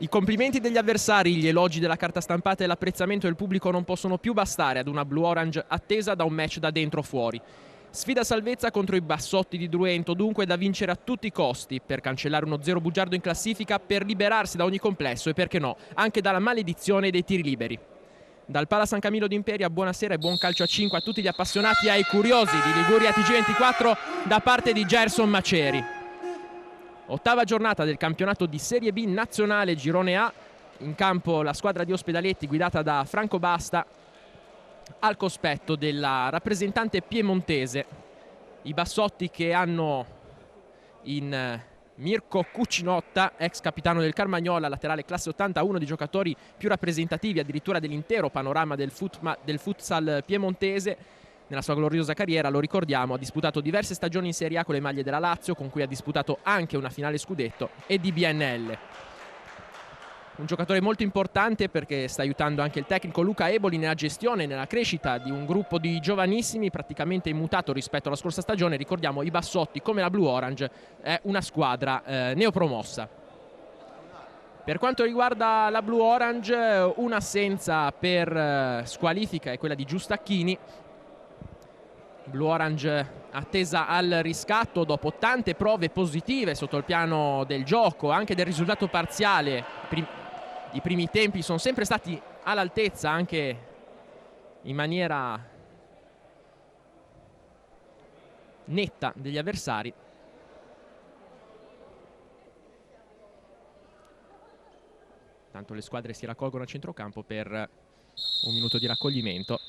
I complimenti degli avversari, gli elogi della carta stampata e l'apprezzamento del pubblico non possono più bastare ad una Blue-Orange attesa da un match da dentro fuori. Sfida salvezza contro i bassotti di Druento, dunque da vincere a tutti i costi per cancellare uno zero bugiardo in classifica, per liberarsi da ogni complesso e, perché no, anche dalla maledizione dei tiri liberi. Dal Pala San Camillo d'Imperia, buonasera e buon calcio a 5 a tutti gli appassionati e ai curiosi di Liguria TG24 da parte di Gerson Maceri. Ottava giornata del campionato di Serie B nazionale Girone A. In campo la squadra di Ospedaletti guidata da Franco Basta al cospetto della rappresentante piemontese. I bassotti che hanno in Mirko Cucinotta, ex capitano del Carmagnola, laterale classe 81, di giocatori più rappresentativi addirittura dell'intero panorama del futsal piemontese. Nella sua gloriosa carriera, lo ricordiamo, ha disputato diverse stagioni in Serie A con le maglie della Lazio, con cui ha disputato anche una finale scudetto, e di BNL. Un giocatore molto importante perché sta aiutando anche il tecnico Luca Eboli nella gestione e nella crescita di un gruppo di giovanissimi praticamente immutato rispetto alla scorsa stagione. Ricordiamo, i bassotti, come la Blue-Orange, è una squadra neopromossa. Per quanto riguarda la Blue-Orange, un'assenza per squalifica è quella di Giustacchini. Blue-Orange attesa al riscatto dopo tante prove positive sotto il piano del gioco, anche del risultato parziale. I primi tempi sono sempre stati all'altezza, anche in maniera netta, degli avversari. Tanto le squadre si raccolgono a centrocampo per un minuto di raccoglimento.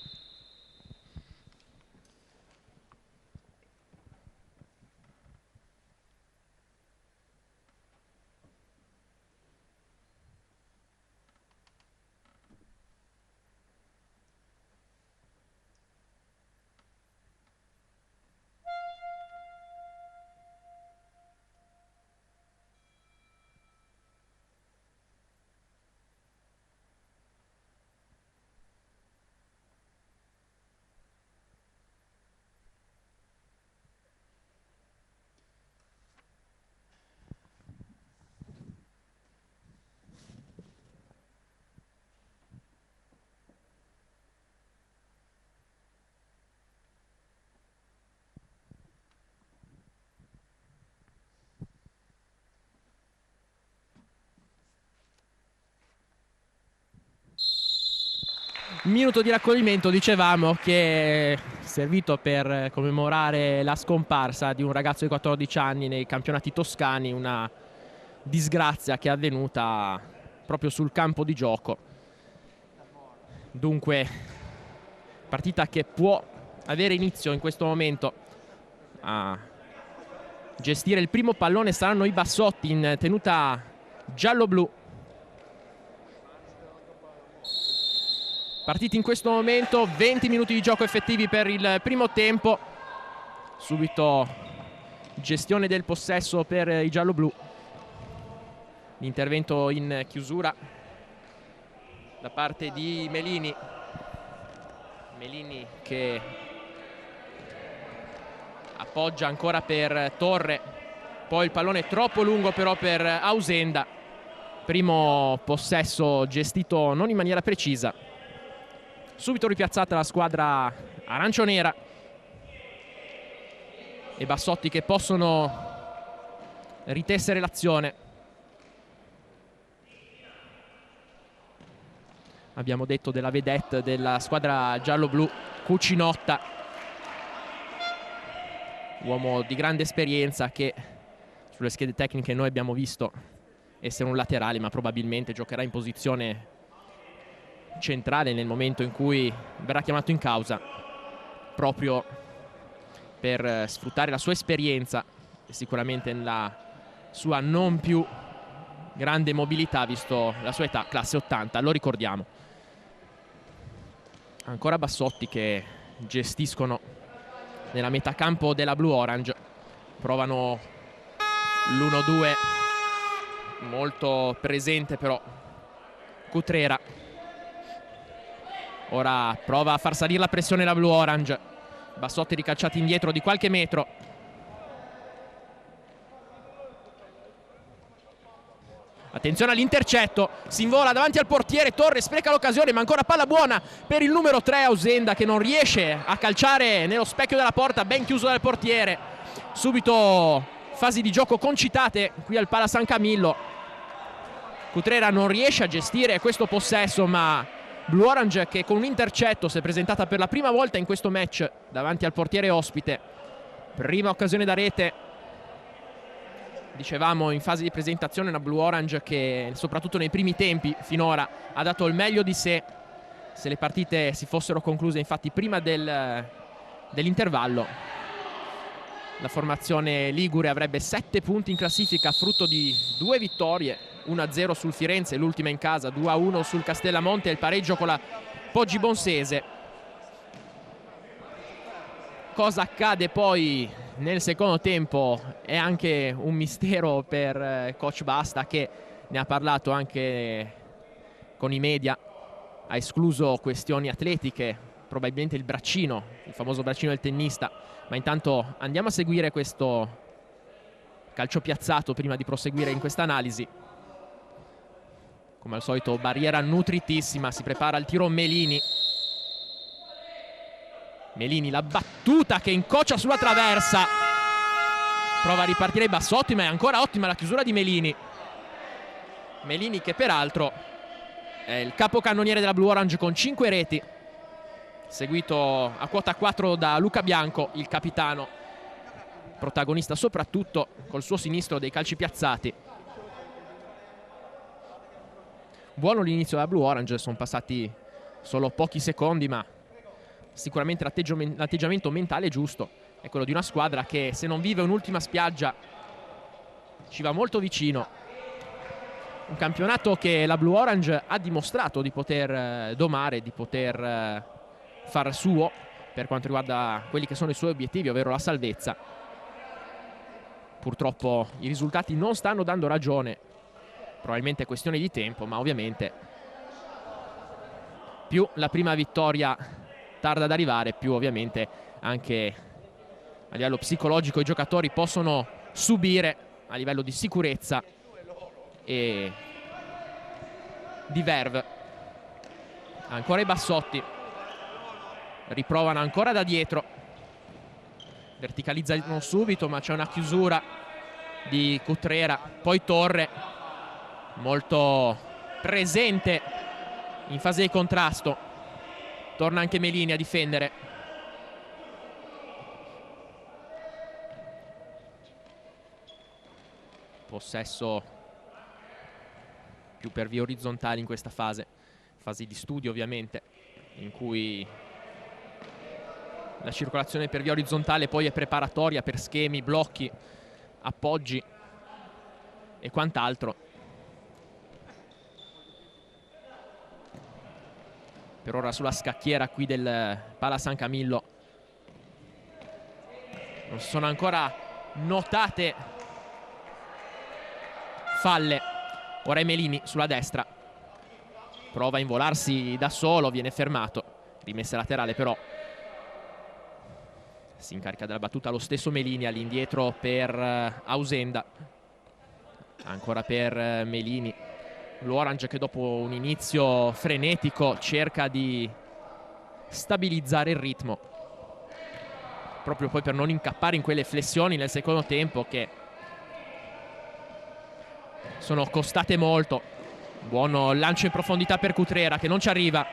Minuto di raccoglimento, dicevamo, che è servito per commemorare la scomparsa di un ragazzo di 14 anni nei campionati toscani, una disgrazia che è avvenuta proprio sul campo di gioco. Dunque, partita che può avere inizio in questo momento. A gestire il primo pallone saranno i bassotti in tenuta giallo-blu. Partiti in questo momento, 20 minuti di gioco effettivi per il primo tempo. Subito gestione del possesso per i giallo-blu. L'intervento in chiusura da parte di Melini. Melini che appoggia ancora per Torre. Poi il pallone troppo lungo però per Ausenda. Primo possesso gestito non in maniera precisa. Subito ripiazzata la squadra arancionera e bassotti che possono ritessere l'azione. Abbiamo detto della vedette della squadra giallo-blu, Cucinotta, uomo di grande esperienza che sulle schede tecniche noi abbiamo visto essere un laterale, ma probabilmente giocherà in posizione centrale nel momento in cui verrà chiamato in causa, proprio per sfruttare la sua esperienza e sicuramente la sua non più grande mobilità, visto la sua età, classe 80, lo ricordiamo. Ancora bassotti che gestiscono nella metà campo della Blue-Orange, provano l'1-2 molto presente però Cutrera. Ora prova a far salire la pressione la Blue-Orange. Bassotti ricacciati indietro di qualche metro. Attenzione all'intercetto, si invola davanti al portiere, Torre spreca l'occasione, ma ancora palla buona per il numero 3 Ausenda, che non riesce a calciare nello specchio della porta, ben chiuso dal portiere. Subito fasi di gioco concitate qui al Pala San Camillo. Cutrera non riesce a gestire questo possesso, ma Blue Orange, che con un intercetto si è presentata per la prima volta in questo match davanti al portiere ospite. Prima occasione da rete. Dicevamo in fase di presentazione una Blue Orange che soprattutto nei primi tempi finora ha dato il meglio di sé. Se le partite si fossero concluse infatti prima dell'intervallo, la formazione ligure avrebbe 7 punti in classifica, frutto di 2 vittorie, 1-0 sul Firenze, l'ultima in casa, 2-1 sul Castellamonte e il pareggio con la Poggi Bonsese. Cosa accade poi nel secondo tempo è anche un mistero per coach Basta, che ne ha parlato anche con i media, ha escluso questioni atletiche, probabilmente il braccino, il famoso braccino del tennista, ma intanto andiamo a seguire questo calcio piazzato prima di proseguire in questa analisi. Come al solito barriera nutritissima, si prepara il tiro Melini. Melini, la battuta che incoccia sulla traversa, prova a ripartire i Bassotti, ma è ancora ottima la chiusura di Melini. Melini che peraltro è il capocannoniere della Blue Orange con 5 reti, seguito a quota 4 da Luca Bianco, il capitano, protagonista soprattutto col suo sinistro dei calci piazzati. Buono l'inizio della Blue Orange, sono passati solo pochi secondi, ma sicuramente l'atteggiamento mentale giusto è quello di una squadra che, se non vive un'ultima spiaggia, ci va molto vicino. Un campionato che la Blue Orange ha dimostrato di poter domare, di poter far suo per quanto riguarda quelli che sono i suoi obiettivi, ovvero la salvezza. Purtroppo i risultati non stanno dando ragione, probabilmente è questione di tempo, ma ovviamente più la prima vittoria tarda ad arrivare, più ovviamente anche a livello psicologico i giocatori possono subire a livello di sicurezza e di verve. Ancora i Bassotti riprovano ancora da dietro, verticalizzano subito, ma c'è una chiusura di Cutrera, poi Torre molto presente in fase di contrasto, torna anche Melini a difendere. Possesso più per vie orizzontali in questa fase di studio ovviamente, in cui la circolazione per via orizzontale poi è preparatoria per schemi, blocchi, appoggi e quant'altro. Per ora sulla scacchiera qui del Pala San Camillo non si sono ancora notate falle. Ora è Melini sulla destra, prova a involarsi da solo, viene fermato, rimessa laterale però. Si incarica della battuta lo stesso Melini, all'indietro per Ausenda, ancora per Melini. L'Orange che dopo un inizio frenetico cerca di stabilizzare il ritmo, proprio poi per non incappare in quelle flessioni nel secondo tempo che sono costate molto. Buono lancio in profondità per Cutrera che non ci arriva.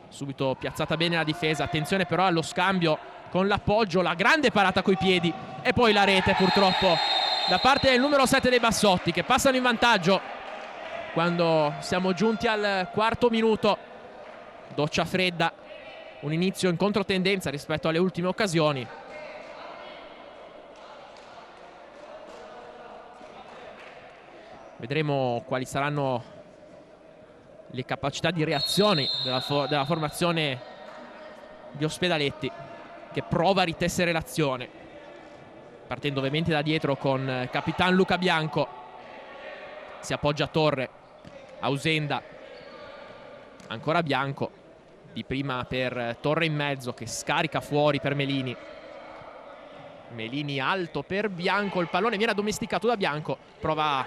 Subito piazzata bene la difesa, attenzione però allo scambio con l'appoggio, la grande parata coi piedi e poi la rete purtroppo da parte del numero 7 dei Bassotti, che passano in vantaggio quando siamo giunti al quarto minuto. Doccia fredda, un inizio in controtendenza rispetto alle ultime occasioni. Vedremo quali saranno le capacità di reazione della formazione di Ospedaletti, che prova a ritessere l'azione, partendo ovviamente da dietro con Capitan Luca Bianco. Si appoggia a Torre, Ausenda, ancora Bianco, di prima per Torre in mezzo che scarica fuori per Melini. Melini alto per Bianco, il pallone viene addomesticato da Bianco, prova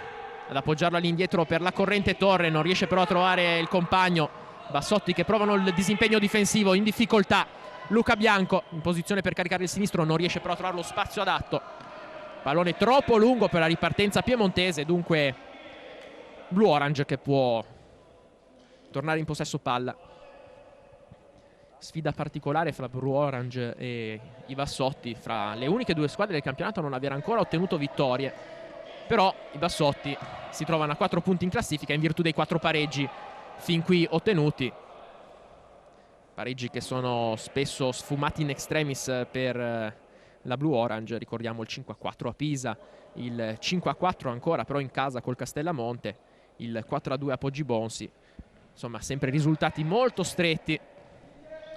ad appoggiarlo all'indietro per la corrente Torre, non riesce però a trovare il compagno. Bassotti che provano il disimpegno difensivo, in difficoltà Luca Bianco in posizione per caricare il sinistro, non riesce però a trovare lo spazio adatto. Pallone troppo lungo per la ripartenza piemontese, dunque Blue Orange che può tornare in possesso palla. Sfida particolare fra Blue Orange e i Bassotti, fra le uniche due squadre del campionato a non aver ancora ottenuto vittorie. Però i Bassotti si trovano a 4 punti in classifica in virtù dei 4 pareggi fin qui ottenuti. Pareggi che sono spesso sfumati in extremis per la Blue Orange. Ricordiamo il 5-4 a Pisa, il 5-4 ancora però in casa col Castellamonte, il 4-2 a Poggibonsi. Insomma, sempre risultati molto stretti,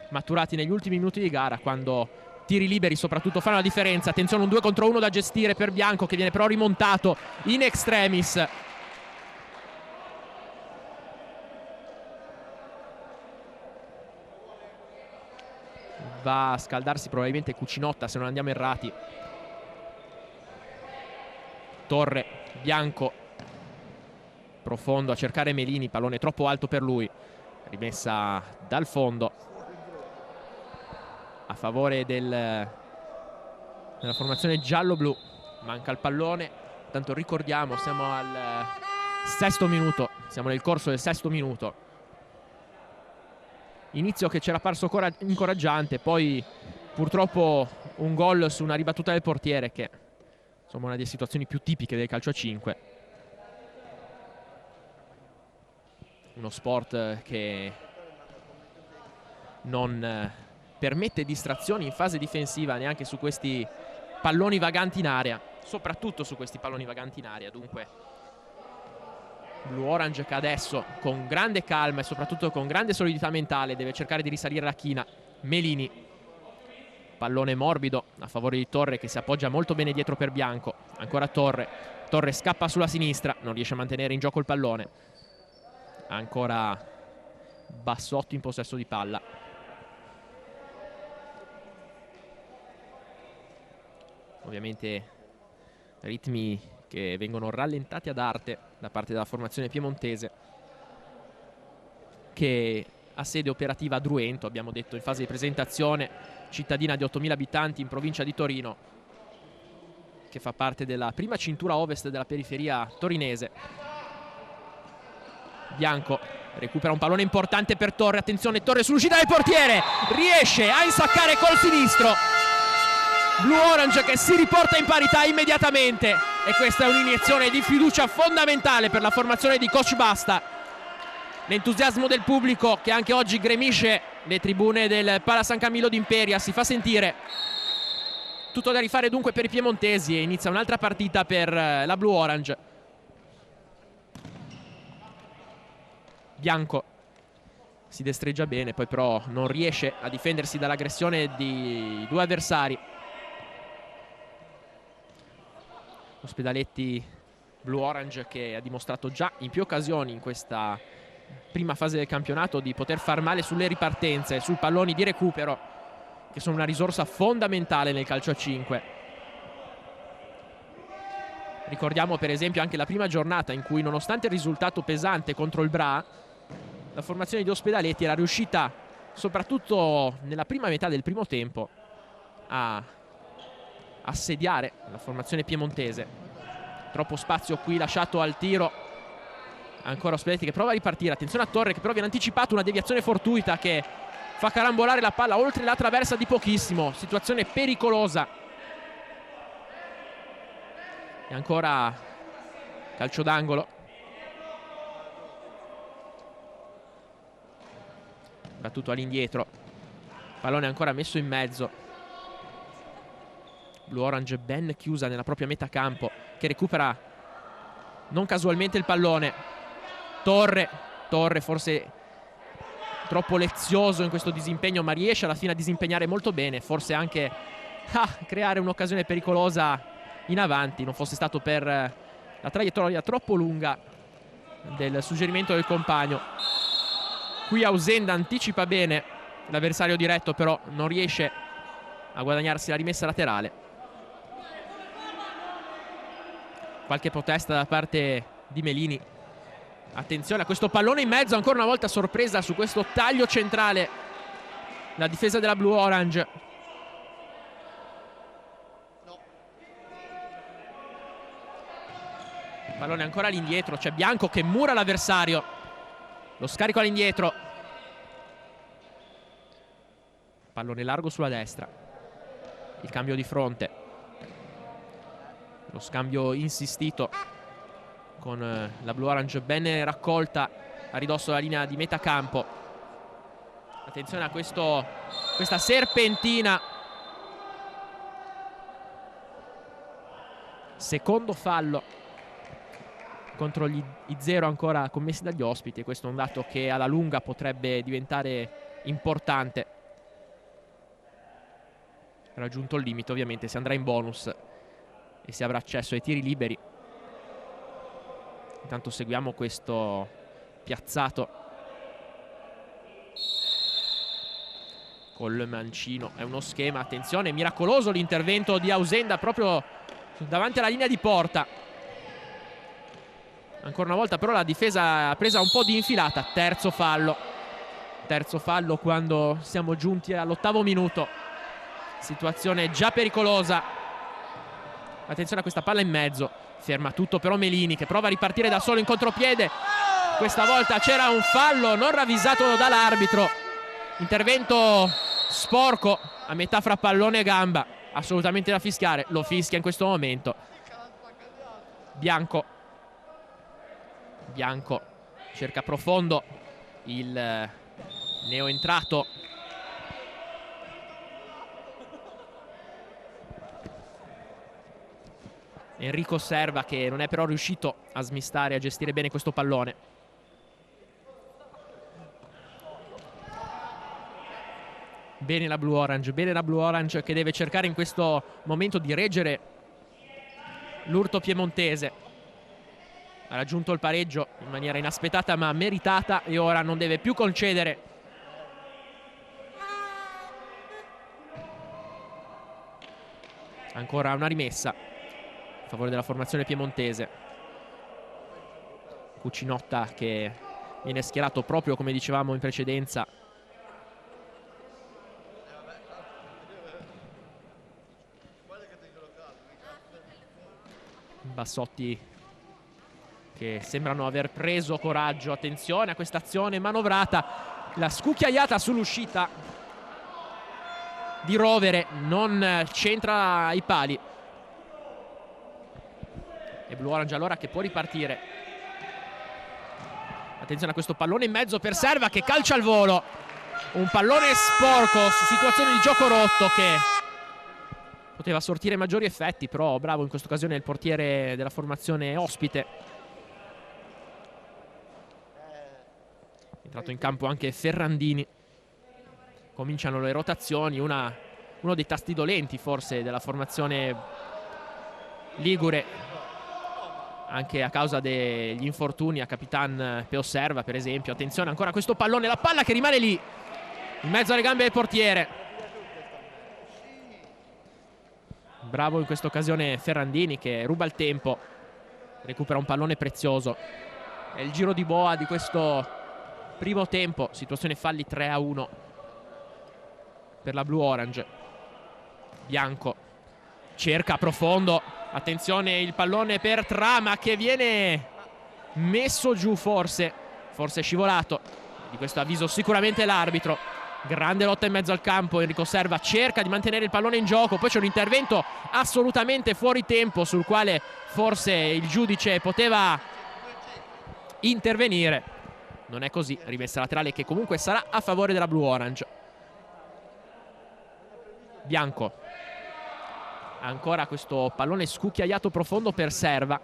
maturati negli ultimi minuti di gara, quando tiri liberi soprattutto fanno la differenza. Attenzione, un 2 contro 1 da gestire per Bianco, che viene però rimontato in extremis. Va a scaldarsi probabilmente Cucinotta, se non andiamo errati. Torre, Bianco profondo a cercare Melini, pallone troppo alto per lui, rimessa dal fondo a favore della formazione giallo-blu. Manca il pallone, tanto ricordiamo siamo al sesto minuto, siamo nel corso del sesto minuto. Inizio che c'era parso incoraggiante, poi purtroppo un gol su una ribattuta del portiere, che insomma una delle situazioni più tipiche del calcio a 5. Uno sport che non permette distrazioni in fase difensiva neanche su questi palloni vaganti in area, soprattutto su questi palloni vaganti in area. Dunque Blue Orange che adesso con grande calma e soprattutto con grande solidità mentale deve cercare di risalire la china. Melini, pallone morbido a favore di Torre, che si appoggia molto bene dietro per Bianco. Ancora Torre, Torre scappa sulla sinistra, non riesce a mantenere in gioco il pallone. Ancora Bassotti in possesso di palla. Ovviamente ritmi che vengono rallentati ad arte da parte della formazione piemontese, che ha sede operativa a Druento, abbiamo detto in fase di presentazione, cittadina di 8.000 abitanti in provincia di Torino, che fa parte della prima cintura ovest della periferia torinese. Bianco recupera un pallone importante per Torre, attenzione, Torre sull'uscita del portiere, riesce a insaccare col sinistro. Blue Orange che si riporta in parità immediatamente, e questa è un'iniezione di fiducia fondamentale per la formazione di Coach Basta. L'entusiasmo del pubblico, che anche oggi gremisce le tribune del Pala San Camillo d'Imperia, si fa sentire. Tutto da rifare dunque per i piemontesi, e inizia un'altra partita per la Blue Orange. Bianco si destreggia bene, poi però non riesce a difendersi dall'aggressione di due avversari. Ospedaletti Blue Orange che ha dimostrato già in più occasioni in questa prima fase del campionato di poter far male sulle ripartenze, sui palloni di recupero, che sono una risorsa fondamentale nel calcio a 5. Ricordiamo per esempio anche la prima giornata in cui, nonostante il risultato pesante contro il Bra, la formazione di Ospedaletti era riuscita, soprattutto nella prima metà del primo tempo, a assediare la formazione piemontese. Troppo spazio qui lasciato al tiro. Ancora Ospedaletti che prova a ripartire, attenzione a Torre che però viene anticipato, una deviazione fortuita che fa carambolare la palla oltre la traversa di pochissimo, situazione pericolosa. E ancora calcio d'angolo. Battuto all'indietro, pallone ancora messo in mezzo. Blue Orange ben chiusa nella propria metà campo, che recupera non casualmente il pallone. Torre forse troppo lezioso in questo disimpegno, ma riesce alla fine a disimpegnare molto bene, forse anche a creare un'occasione pericolosa in avanti, non fosse stato per la traiettoria troppo lunga del suggerimento del compagno. Qui Ausenda anticipa bene l'avversario diretto, però non riesce a guadagnarsi la rimessa laterale. qualche protesta da parte di Melini. Attenzione a questo pallone in mezzo, ancora una volta sorpresa su questo taglio centrale la difesa della Blue Orange. Il pallone ancora all'indietro, c'è Bianco che mura l'avversario, lo scarico all'indietro, pallone largo sulla destra, il cambio di fronte, lo scambio insistito con la Blue Orange ben raccolta a ridosso della linea di metà campo. Attenzione a questa serpentina, secondo fallo contro i 0 ancora commessi dagli ospiti, e questo è un dato che alla lunga potrebbe diventare importante. Raggiunto il limite ovviamente si andrà in bonus e si avrà accesso ai tiri liberi. Intanto seguiamo questo piazzato col mancino, è uno schema, attenzione, miracoloso l'intervento di Ausenda proprio davanti alla linea di porta. Ancora una volta però la difesa ha presa un po' di infilata. Terzo fallo quando siamo giunti all'8° minuto, situazione già pericolosa. Attenzione a questa palla in mezzo, ferma tutto però Melini che prova a ripartire da solo in contropiede. Questa volta c'era un fallo non ravvisato dall'arbitro, intervento sporco a metà fra pallone e gamba, assolutamente da fischiare, lo fischia in questo momento Bianco cerca profondo il neoentrato. Enrico Serva che non è però riuscito a smistare, a gestire bene questo pallone. Bene la Blue Orange che deve cercare in questo momento di reggere l'urto piemontese. Ha raggiunto il pareggio in maniera inaspettata ma meritata e ora non deve più concedere. Ancora una rimessa a favore della formazione piemontese. Cucinotta che viene schierato proprio come dicevamo in precedenza. Bassotti che sembrano aver preso coraggio. Attenzione a questa azione manovrata, la scucchiaiata sull'uscita di Rovere non centra i pali. E Blue Orange allora che può ripartire. Attenzione a questo pallone in mezzo per Serva che calcia al volo, un pallone sporco su situazione di gioco rotto che poteva sortire maggiori effetti, però bravo in questa occasione il portiere della formazione ospite. È entrato in campo anche Ferrandini. Cominciano le rotazioni, uno dei tasti dolenti forse della formazione ligure, anche a causa degli infortuni a Capitan Peosserva per esempio. Attenzione ancora a questo pallone, la palla che rimane lì in mezzo alle gambe del portiere. Bravo in questa occasione Ferrandini che ruba il tempo, recupera un pallone prezioso. È il giro di boa di questo primo tempo, situazione falli 3-1 per la Blue Orange. Bianco cerca profondo, attenzione il pallone per Trama che viene messo giù, forse è scivolato, di questo avviso sicuramente l'arbitro. Grande lotta in mezzo al campo, Enrico Serva cerca di mantenere il pallone in gioco, poi c'è un intervento assolutamente fuori tempo sul quale forse il giudice poteva intervenire. Non è così, rimessa laterale che comunque sarà a favore della Blue Orange. Bianco, ancora questo pallone scucchiaiato profondo per Serva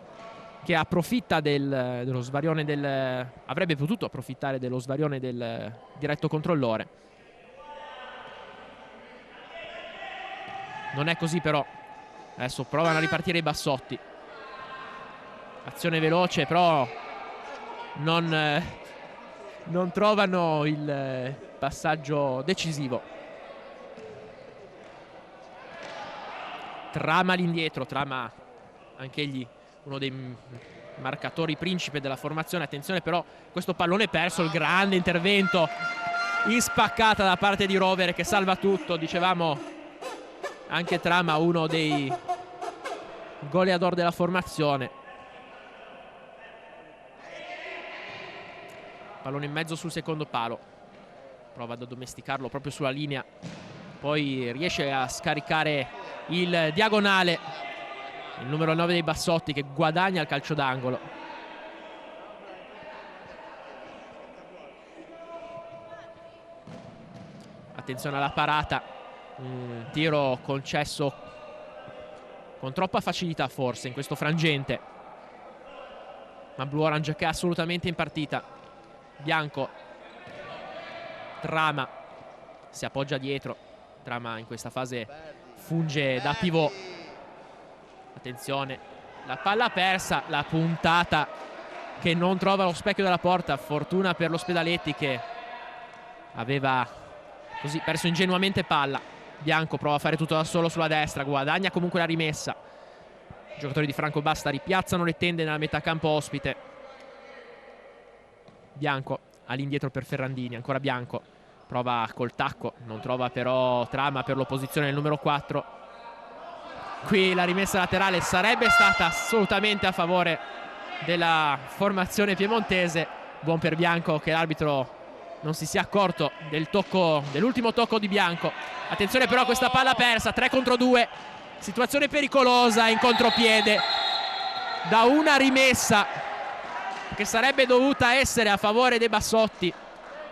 che approfitta dello svarione avrebbe potuto approfittare dello svarione del diretto controllore. Non è così però, adesso provano a ripartire i Bassotti, azione veloce però non trovano il passaggio decisivo. Trama all'indietro, Trama anch'egli uno dei marcatori principe della formazione. Attenzione però, questo pallone perso, il grande intervento in spaccata da parte di Rovere che salva tutto. Dicevamo anche Trama, uno dei goleador della formazione. Pallone in mezzo sul secondo palo, prova ad addomesticarlo proprio sulla linea, poi riesce a scaricare il diagonale, il numero 9 dei Bassotti che guadagna il calcio d'angolo. Attenzione alla parata, un tiro concesso con troppa facilità forse in questo frangente, ma Blue Orange che è assolutamente in partita. Bianco, Trama si appoggia dietro, Trama in questa fase funge da pivot. Attenzione, la palla persa, la puntata che non trova lo specchio della porta. Fortuna per l'Ospedaletti che aveva così perso ingenuamente palla. Bianco prova a fare tutto da solo sulla destra, guadagna comunque la rimessa. I giocatori di Franco Basta ripiazzano le tende nella metà campo ospite. Bianco all'indietro per Ferrandini, ancora Bianco, prova col tacco, non trova però Trama per l'opposizione del numero 4. Qui la rimessa laterale sarebbe stata assolutamente a favore della formazione piemontese. Buon per Bianco che l'arbitro non si sia accorto dell'ultimo tocco di Bianco. Attenzione però a questa palla persa, 3 contro 2, situazione pericolosa in contropiede da una rimessa che sarebbe dovuta essere a favore dei Bassotti.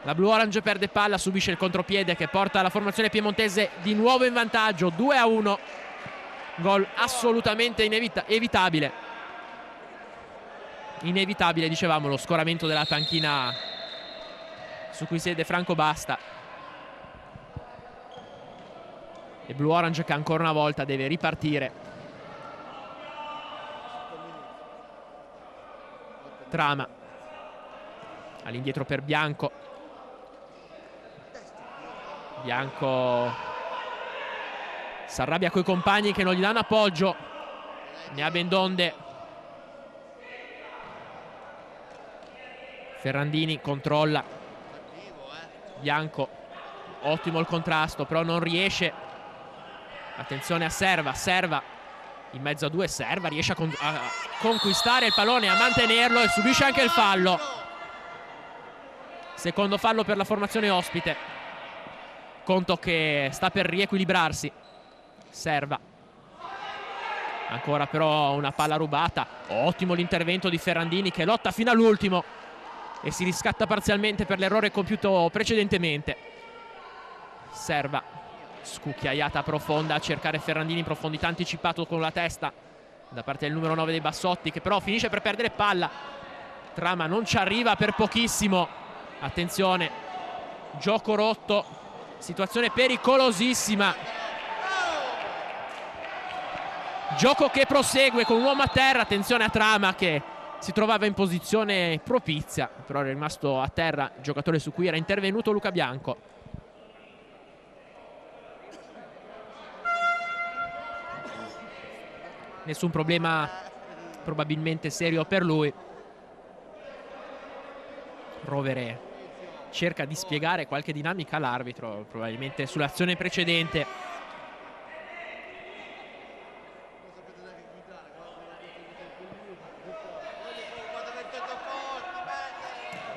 La Blue Orange perde palla, subisce il contropiede che porta la formazione piemontese di nuovo in vantaggio, 2-1. Gol assolutamente evitabile. Inevitabile, dicevamo, lo scoramento della panchina su cui siede Franco Basta. E Blue Orange che ancora una volta deve ripartire. Trama all'indietro per Bianco. Bianco si arrabbia coi compagni che non gli danno appoggio, ne ha ben donde. Ferrandini controlla Bianco, ottimo il contrasto però non riesce. Attenzione a Serva in mezzo a due, Serva riesce a conquistare il pallone, a mantenerlo e subisce anche il fallo. Secondo fallo per la formazione ospite. Conto che sta per riequilibrarsi. Serva. Ancora però una palla rubata. Ottimo l'intervento di Ferrandini che lotta fino all'ultimo e si riscatta parzialmente per l'errore compiuto precedentemente. Serva. Scucchiaiata profonda a cercare Ferrandini in profondità, anticipato con la testa da parte del numero 9 dei Bassotti che però finisce per perdere palla. Trama non ci arriva per pochissimo. Attenzione, gioco rotto, situazione pericolosissima. Gioco che prosegue con un uomo a terra. Attenzione a Trama che si trovava in posizione propizia, però è rimasto a terra il giocatore su cui era intervenuto Luca Bianco. Nessun problema probabilmente serio per lui. Rovere cerca di spiegare qualche dinamica all'arbitro, probabilmente sull'azione precedente.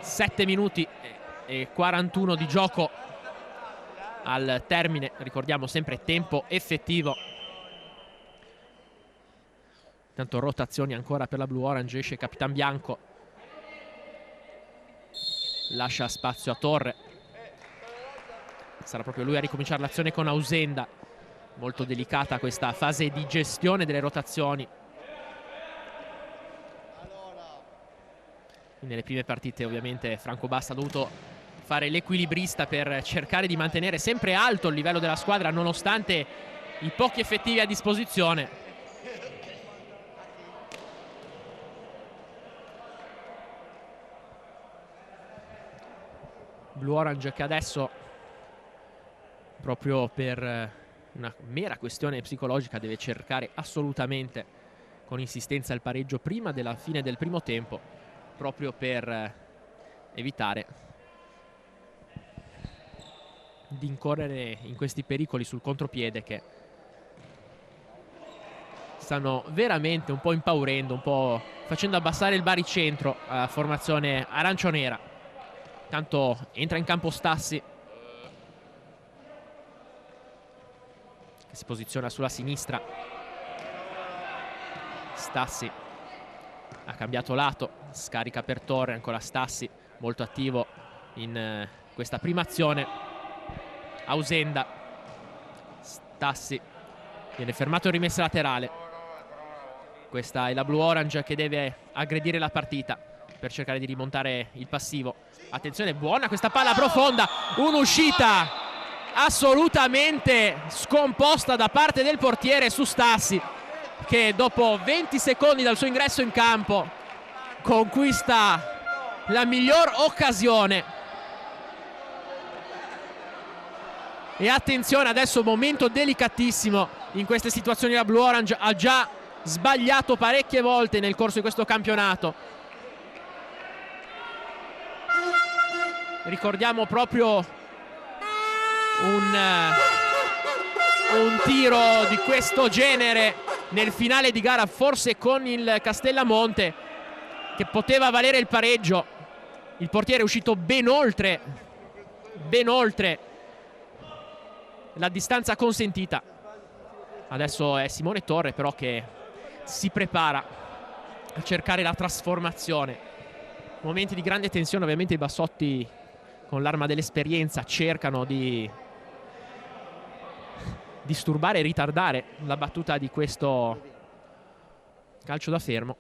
Sette minuti e 41 di gioco al termine, ricordiamo sempre tempo effettivo. Tanto rotazioni ancora per la Blue Orange, esce Capitan Bianco, lascia spazio a Torre, sarà proprio lui a ricominciare l'azione con Ausenda. Molto delicata questa fase di gestione delle rotazioni. Nelle prime partite ovviamente Franco Basta ha dovuto fare l'equilibrista per cercare di mantenere sempre alto il livello della squadra nonostante i pochi effettivi a disposizione. Blue Orange che adesso, proprio per una mera questione psicologica, deve cercare assolutamente con insistenza il pareggio prima della fine del primo tempo, proprio per evitare di incorrere in questi pericoli sul contropiede che stanno veramente un po' impaurendo, un po' facendo abbassare il baricentro alla formazione arancionera. Tanto entra in campo Stassi, che si posiziona sulla sinistra. Stassi ha cambiato lato, scarica per Torre, ancora Stassi molto attivo in questa prima azione. Ausenda, Stassi viene fermato in rimessa laterale. Questa è la Blue Orange che deve aggredire la partita per cercare di rimontare il passivo. Attenzione, buona questa palla profonda, un'uscita assolutamente scomposta da parte del portiere su Stassi, che dopo 20 secondi dal suo ingresso in campo conquista la miglior occasione. E attenzione, adesso momento delicatissimo in queste situazioni. La Blue Orange ha già sbagliato parecchie volte nel corso di questo campionato. Ricordiamo proprio un tiro di questo genere nel finale di gara, forse con il Castellamonte, che poteva valere il pareggio. Il portiere è uscito ben oltre la distanza consentita. Adesso è Simone Torre però che si prepara a cercare la trasformazione. Momenti di grande tensione, ovviamente i bassotti con l'arma dell'esperienza cercano di disturbare e ritardare la battuta di questo calcio da fermo.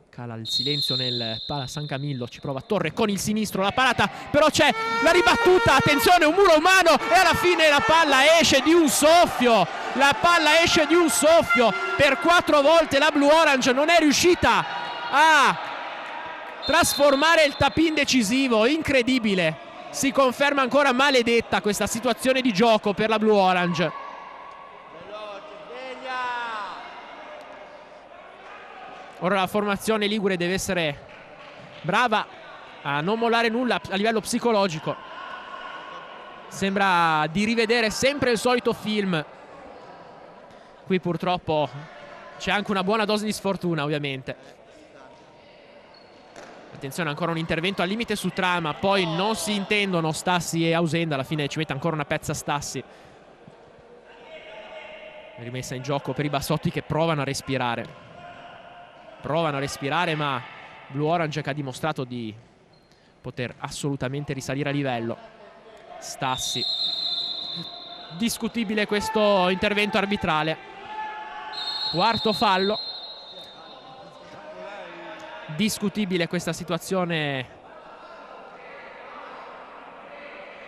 Cala il silenzio nel pala San Camillo, ci prova Torre con il sinistro, la parata però c'è la ribattuta, attenzione, un muro umano e alla fine la palla esce di un soffio. La palla esce di un soffio. Per 4 volte la Blue Orange non è riuscita a trasformare il tap-in decisivo. Incredibile. Si conferma ancora maledetta questa situazione di gioco per la Blue Orange. Ora la formazione ligure deve essere brava a non mollare nulla a livello psicologico. Sembra di rivedere sempre il solito film. Qui purtroppo c'è anche una buona dose di sfortuna, ovviamente. Attenzione, ancora un intervento al limite su trama, poi non si intendono Stassi e Ausenda, alla fine ci mette ancora una pezza Stassi. Rimessa in gioco per i bassotti che provano a respirare. Ma Blue Orange che ha dimostrato di poter assolutamente risalire a livello. Stassi. Discutibile questo intervento arbitrale. Quarto fallo. Discutibile questa situazione.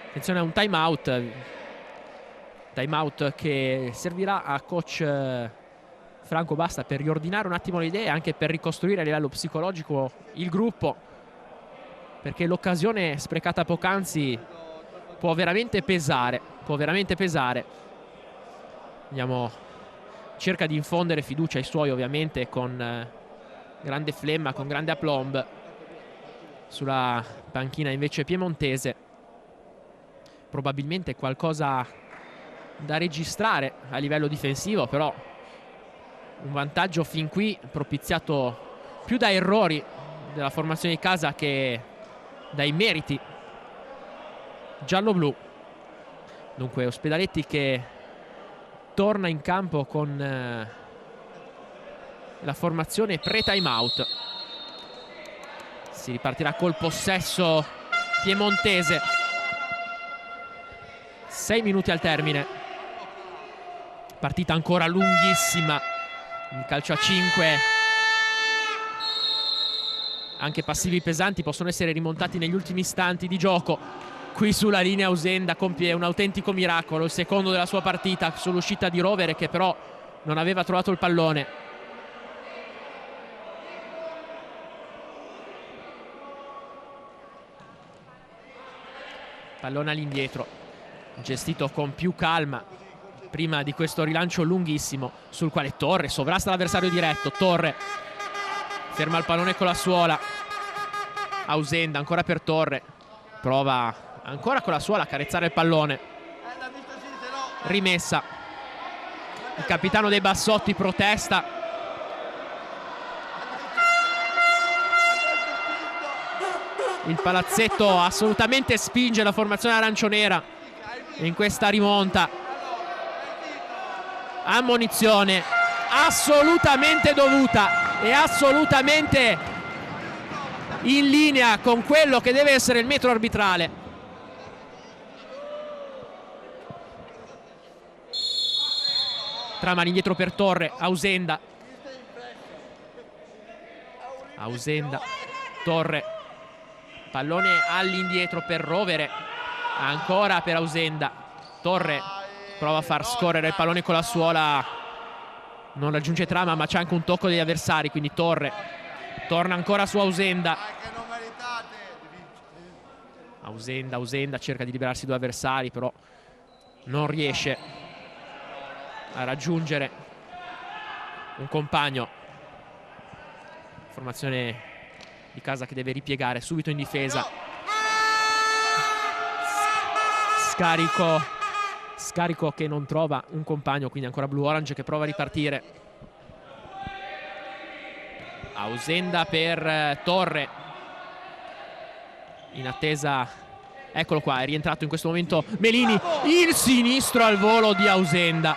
Attenzione a un time out. Time out che servirà a coach Franco Basta per riordinare un attimo le idee, anche per ricostruire a livello psicologico il gruppo, perché l'occasione sprecata poc'anzi può veramente pesare. Vediamo, cerca di infondere fiducia ai suoi, ovviamente con grande flemma, con grande aplomb. Sulla panchina invece piemontese probabilmente qualcosa da registrare a livello difensivo, però un vantaggio fin qui propiziato più da errori della formazione di casa che dai meriti giallo-blu. Dunque Ospedaletti che torna in campo con la formazione pre-time out. Si ripartirà col possesso piemontese. 6 minuti al termine. Partita ancora lunghissima. Il calcio a 5. Anche passivi pesanti possono essere rimontati negli ultimi istanti di gioco. Qui sulla linea Ausenda compie un autentico miracolo, il secondo della sua partita sull'uscita di Rovere, che però non aveva trovato il pallone. Pallone all'indietro, gestito con più calma prima di questo rilancio lunghissimo sul quale Torre sovrasta l'avversario diretto. Torre ferma il pallone con la suola. Ausenda ancora per Torre, prova ancora con la suola a carezzare il pallone. Rimessa, il capitano dei Bassotti protesta. Il palazzetto assolutamente spinge la formazione aranciονera in questa rimonta. Ammonizione assolutamente dovuta e assolutamente in linea con quello che deve essere il metro arbitrale. Trama all'indietro per Torre. Ausenda, Torre, pallone all'indietro per Rovere, ancora per Ausenda. Torre prova a far scorrere il pallone con la suola, non raggiunge Trama, ma c'è anche un tocco degli avversari, quindi Torre torna ancora su Ausenda. Ausenda cerca di liberarsi due avversari, però non riesce a raggiungere un compagno. Formazione di casa che deve ripiegare subito in difesa. Scarico che non trova un compagno, quindi ancora Blue Orange che prova a ripartire. Ausenda per Torre, in attesa, eccolo qua, è rientrato in questo momento Melini, il sinistro al volo di Ausenda,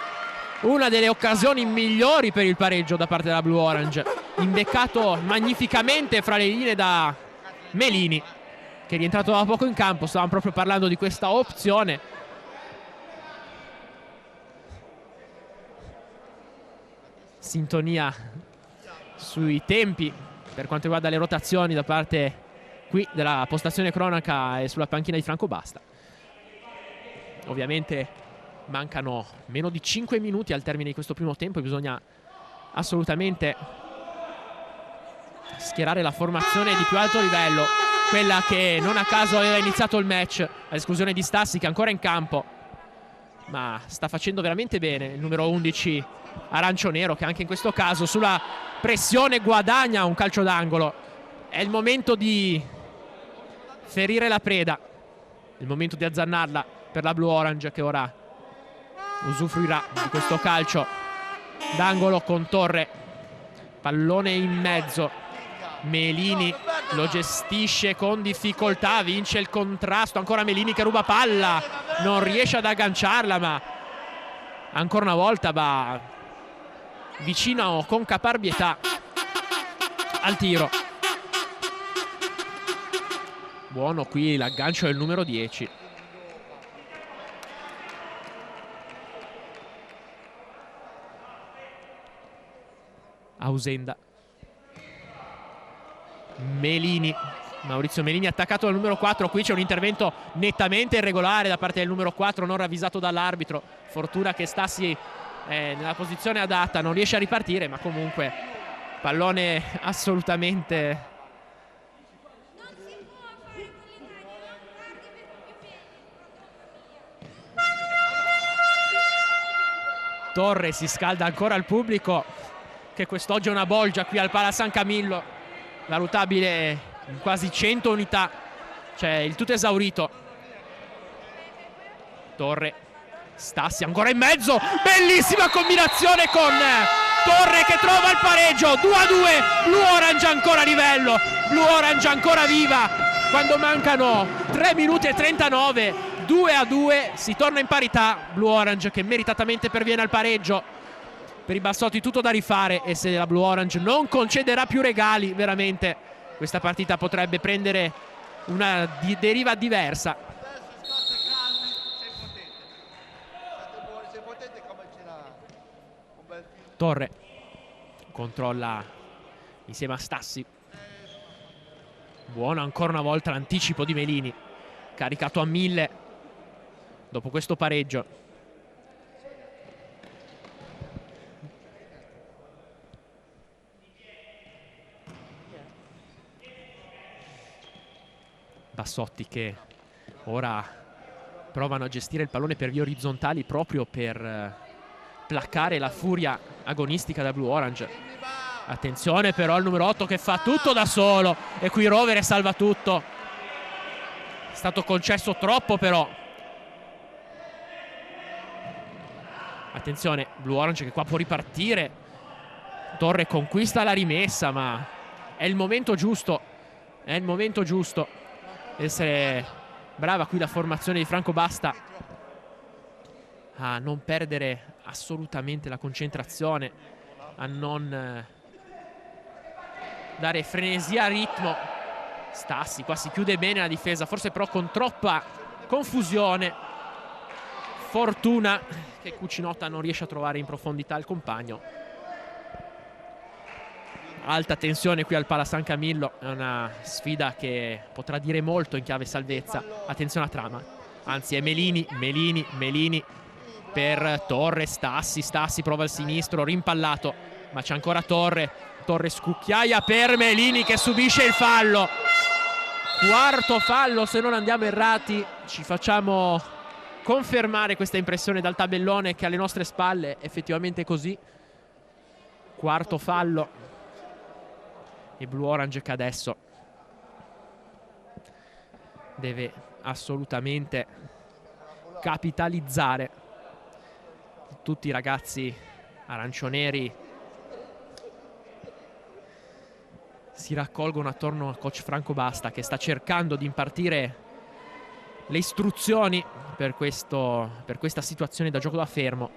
una delle occasioni migliori per il pareggio da parte della Blue Orange, imbeccato magnificamente fra le linee da Melini, che è rientrato da poco in campo. Stavamo proprio parlando di questa opzione. Sintonia sui tempi per quanto riguarda le rotazioni da parte qui della postazione cronaca e sulla panchina di Franco Basta. Ovviamente mancano meno di 5 minuti al termine di questo primo tempo e bisogna assolutamente schierare la formazione di più alto livello, quella che non a caso aveva iniziato il match, all'esclusione di Stassi, che è ancora in campo, ma sta facendo veramente bene il numero 11 arancio-nero, che anche in questo caso sulla pressione guadagna un calcio d'angolo. È il momento di ferire la preda, il momento di azzannarla per la Blue Orange, che ora usufruirà di questo calcio d'angolo con Torre. Pallone in mezzo, Melini lo gestisce con difficoltà, vince il contrasto, ancora Melini che ruba palla, non riesce ad agganciarla, ma ancora una volta va vicino con caparbietà al tiro. Buono qui l'aggancio del numero 10. Ausenda, Melini, Maurizio Melini attaccato dal numero 4. Qui c'è un intervento nettamente irregolare da parte del numero 4, non ravvisato dall'arbitro. Fortuna che Stassi è nella posizione adatta, non riesce a ripartire, ma comunque pallone assolutamente Torre. Si scalda ancora il pubblico, che quest'oggi è una bolgia qui al Pala San Camillo, valutabile in quasi 100 unità, c'è il tutto esaurito. Torre, Stassi ancora in mezzo, bellissima combinazione con Torre che trova il pareggio. 2-2, Blue Orange ancora a livello, Blue Orange ancora viva quando mancano 3 minuti e 39. 2-2, si torna in parità. Blue Orange che meritatamente perviene al pareggio. Per i Bassotti tutto da rifare, e se la Blue Orange non concederà più regali, veramente questa partita potrebbe prendere una deriva diversa. Torre controlla insieme a Stassi. Buono ancora una volta l'anticipo di Melini, caricato a 1000 dopo questo pareggio. Bassotti che ora Provano a gestire il pallone per vie orizzontali proprio per placare la furia agonistica da Blue Orange. Attenzione però al numero 8 che fa tutto da solo, e qui Rovere salva tutto. È stato concesso troppo però. Attenzione, Blue Orange che qua può ripartire. Torre conquista la rimessa, ma è il momento giusto. È il momento giusto. Essere brava qui la formazione di Franco Basta a non perdere assolutamente la concentrazione, a non dare frenesia al ritmo. Stassi qua si chiude bene la difesa, forse però con troppa confusione. Fortuna che Cucinotta non riesce a trovare in profondità il compagno. Alta tensione qui al Pala San Camillo, è una sfida che potrà dire molto in chiave salvezza. Attenzione a trama, anzi è Melini per Torre. Stassi prova il sinistro, rimpallato, ma c'è ancora Torre scucchiaia per Melini che subisce il fallo. Quarto fallo se non andiamo errati. Ci facciamo confermare questa impressione dal tabellone che alle nostre spalle è effettivamente così. Quarto fallo e Blue Orange che adesso deve assolutamente capitalizzare. Tutti i ragazzi arancioneri si raccolgono attorno a coach Franco Basta, che sta cercando di impartire le istruzioni per questa situazione da gioco da fermo.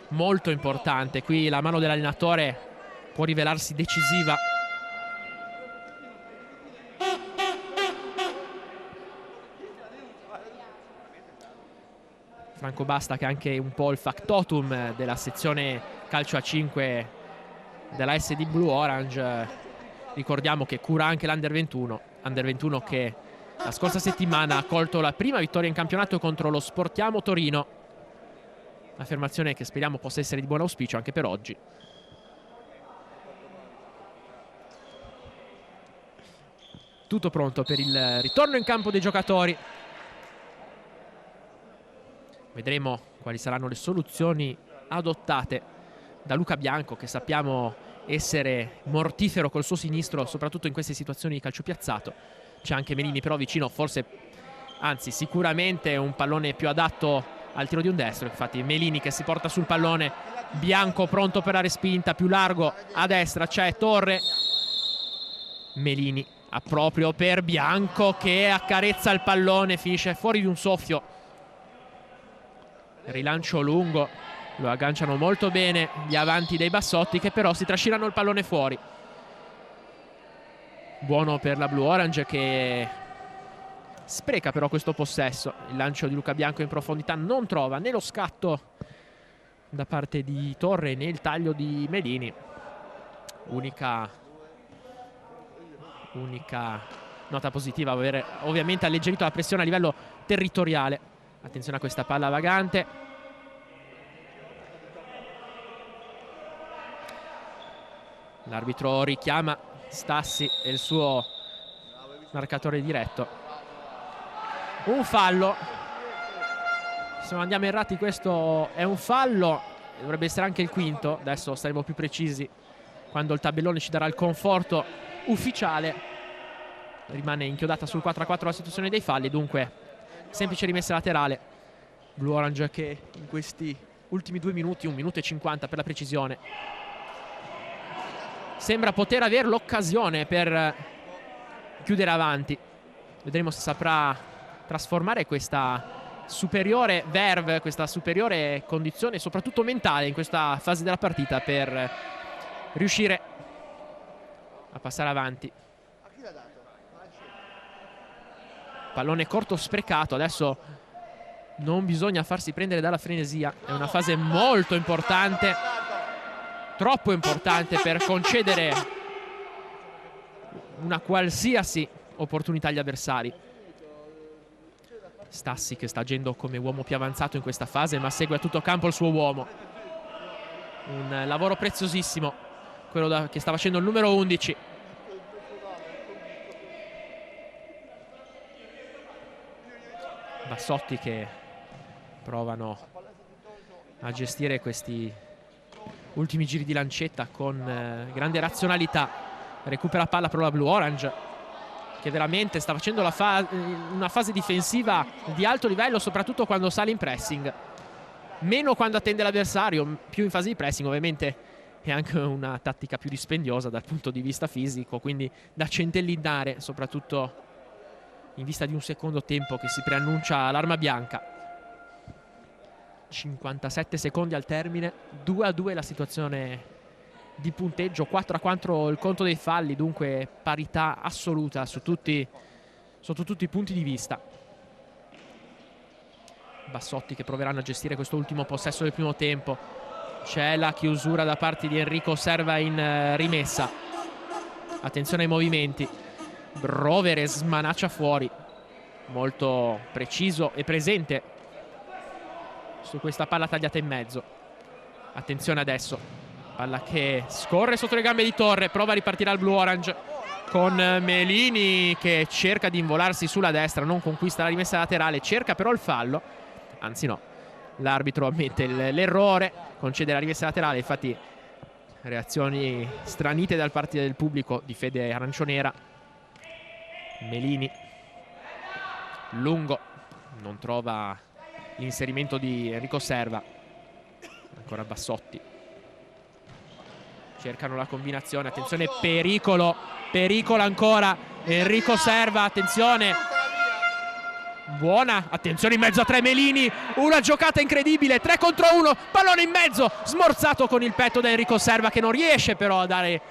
Molto importante, qui la mano dell'allenatore può rivelarsi decisiva. Franco Basta che è anche un po' il factotum della sezione calcio a 5 della SD Blue Orange. Ricordiamo che cura anche l'Under 21 che la scorsa settimana ha colto la prima vittoria in campionato contro lo Sportiamo Torino. Affermazione che speriamo possa essere di buon auspicio anche per oggi. Tutto pronto per il ritorno in campo dei giocatori. Vedremo quali saranno le soluzioni adottate da Luca Bianco, che sappiamo essere mortifero col suo sinistro, soprattutto in queste situazioni di calcio piazzato. C'è anche Melini però vicino, forse, anzi sicuramente un pallone più adatto al tiro di un destro. Infatti Melini che si porta sul pallone, Bianco pronto per la respinta, più largo a destra c'è Torre. Melini a proprio per Bianco che accarezza il pallone, finisce fuori di un soffio. Rilancio lungo, lo agganciano molto bene gli avanti dei Bassotti, che però si trascinano il pallone fuori. Buono per la Blue Orange che spreca però questo possesso. Il lancio di Luca Bianco in profondità non trova né lo scatto da parte di Torre né il taglio di Melini. Unica nota positiva, aver ovviamente alleggerito la pressione a livello territoriale. Attenzione a questa palla vagante. L'arbitro richiama Stassi e il suo marcatore diretto. Un fallo. Se non andiamo errati questo è un fallo, dovrebbe essere anche il quinto. Adesso saremo più precisi quando il tabellone ci darà il conforto ufficiale. Rimane inchiodata sul 4-4 la situazione dei falli, dunque semplice rimessa laterale. Blue Orange che in questi ultimi 2 minuti, 1 minuto e 50 per la precisione, sembra poter avere l'occasione per chiudere avanti. Vedremo se saprà trasformare questa superiore verve, questa superiore condizione soprattutto mentale in questa fase della partita per riuscire a passare avanti. Pallone corto sprecato, adesso non bisogna farsi prendere dalla frenesia, è una fase molto importante, troppo importante per concedere una qualsiasi opportunità agli avversari. Stassi che sta agendo come uomo più avanzato in questa fase, ma segue a tutto campo il suo uomo. Un lavoro preziosissimo quello che sta facendo il numero 11. Bassotti che provano a gestire questi ultimi giri di lancetta con grande razionalità. Recupera palla però la Blue Orange, che veramente sta facendo una fase difensiva di alto livello, soprattutto quando sale in pressing. Meno quando attende l'avversario, più in fase di pressing. Ovviamente è anche una tattica più dispendiosa dal punto di vista fisico, quindi da centellinare, soprattutto in vista di un secondo tempo che si preannuncia l'arma bianca. 57 secondi al termine, 2-2 la situazione di punteggio, 4-4 il conto dei falli, dunque parità assoluta sotto tutti i punti di vista. Bassotti che proveranno a gestire questo ultimo possesso del primo tempo. C'è la chiusura da parte di Enrico Serva in rimessa. Attenzione ai movimenti. Rovere smanaccia fuori, molto preciso e presente su questa palla tagliata in mezzo. Attenzione adesso, palla che scorre sotto le gambe di Torre, prova a ripartire al Blue Orange con Melini che cerca di involarsi sulla destra, non conquista la rimessa laterale, cerca però il fallo, anzi no, l'arbitro ammette l'errore, concede la rimessa laterale. Infatti reazioni stranite da parte del pubblico di fede arancionera. Melini lungo, non trova l'inserimento di Enrico Serva. Ancora Bassotti, cercano la combinazione, attenzione, pericolo ancora Enrico Serva, attenzione, buona, attenzione in mezzo a tre Melini, una giocata incredibile, 3 contro 1, pallone in mezzo, smorzato con il petto da Enrico Serva che non riesce però a dare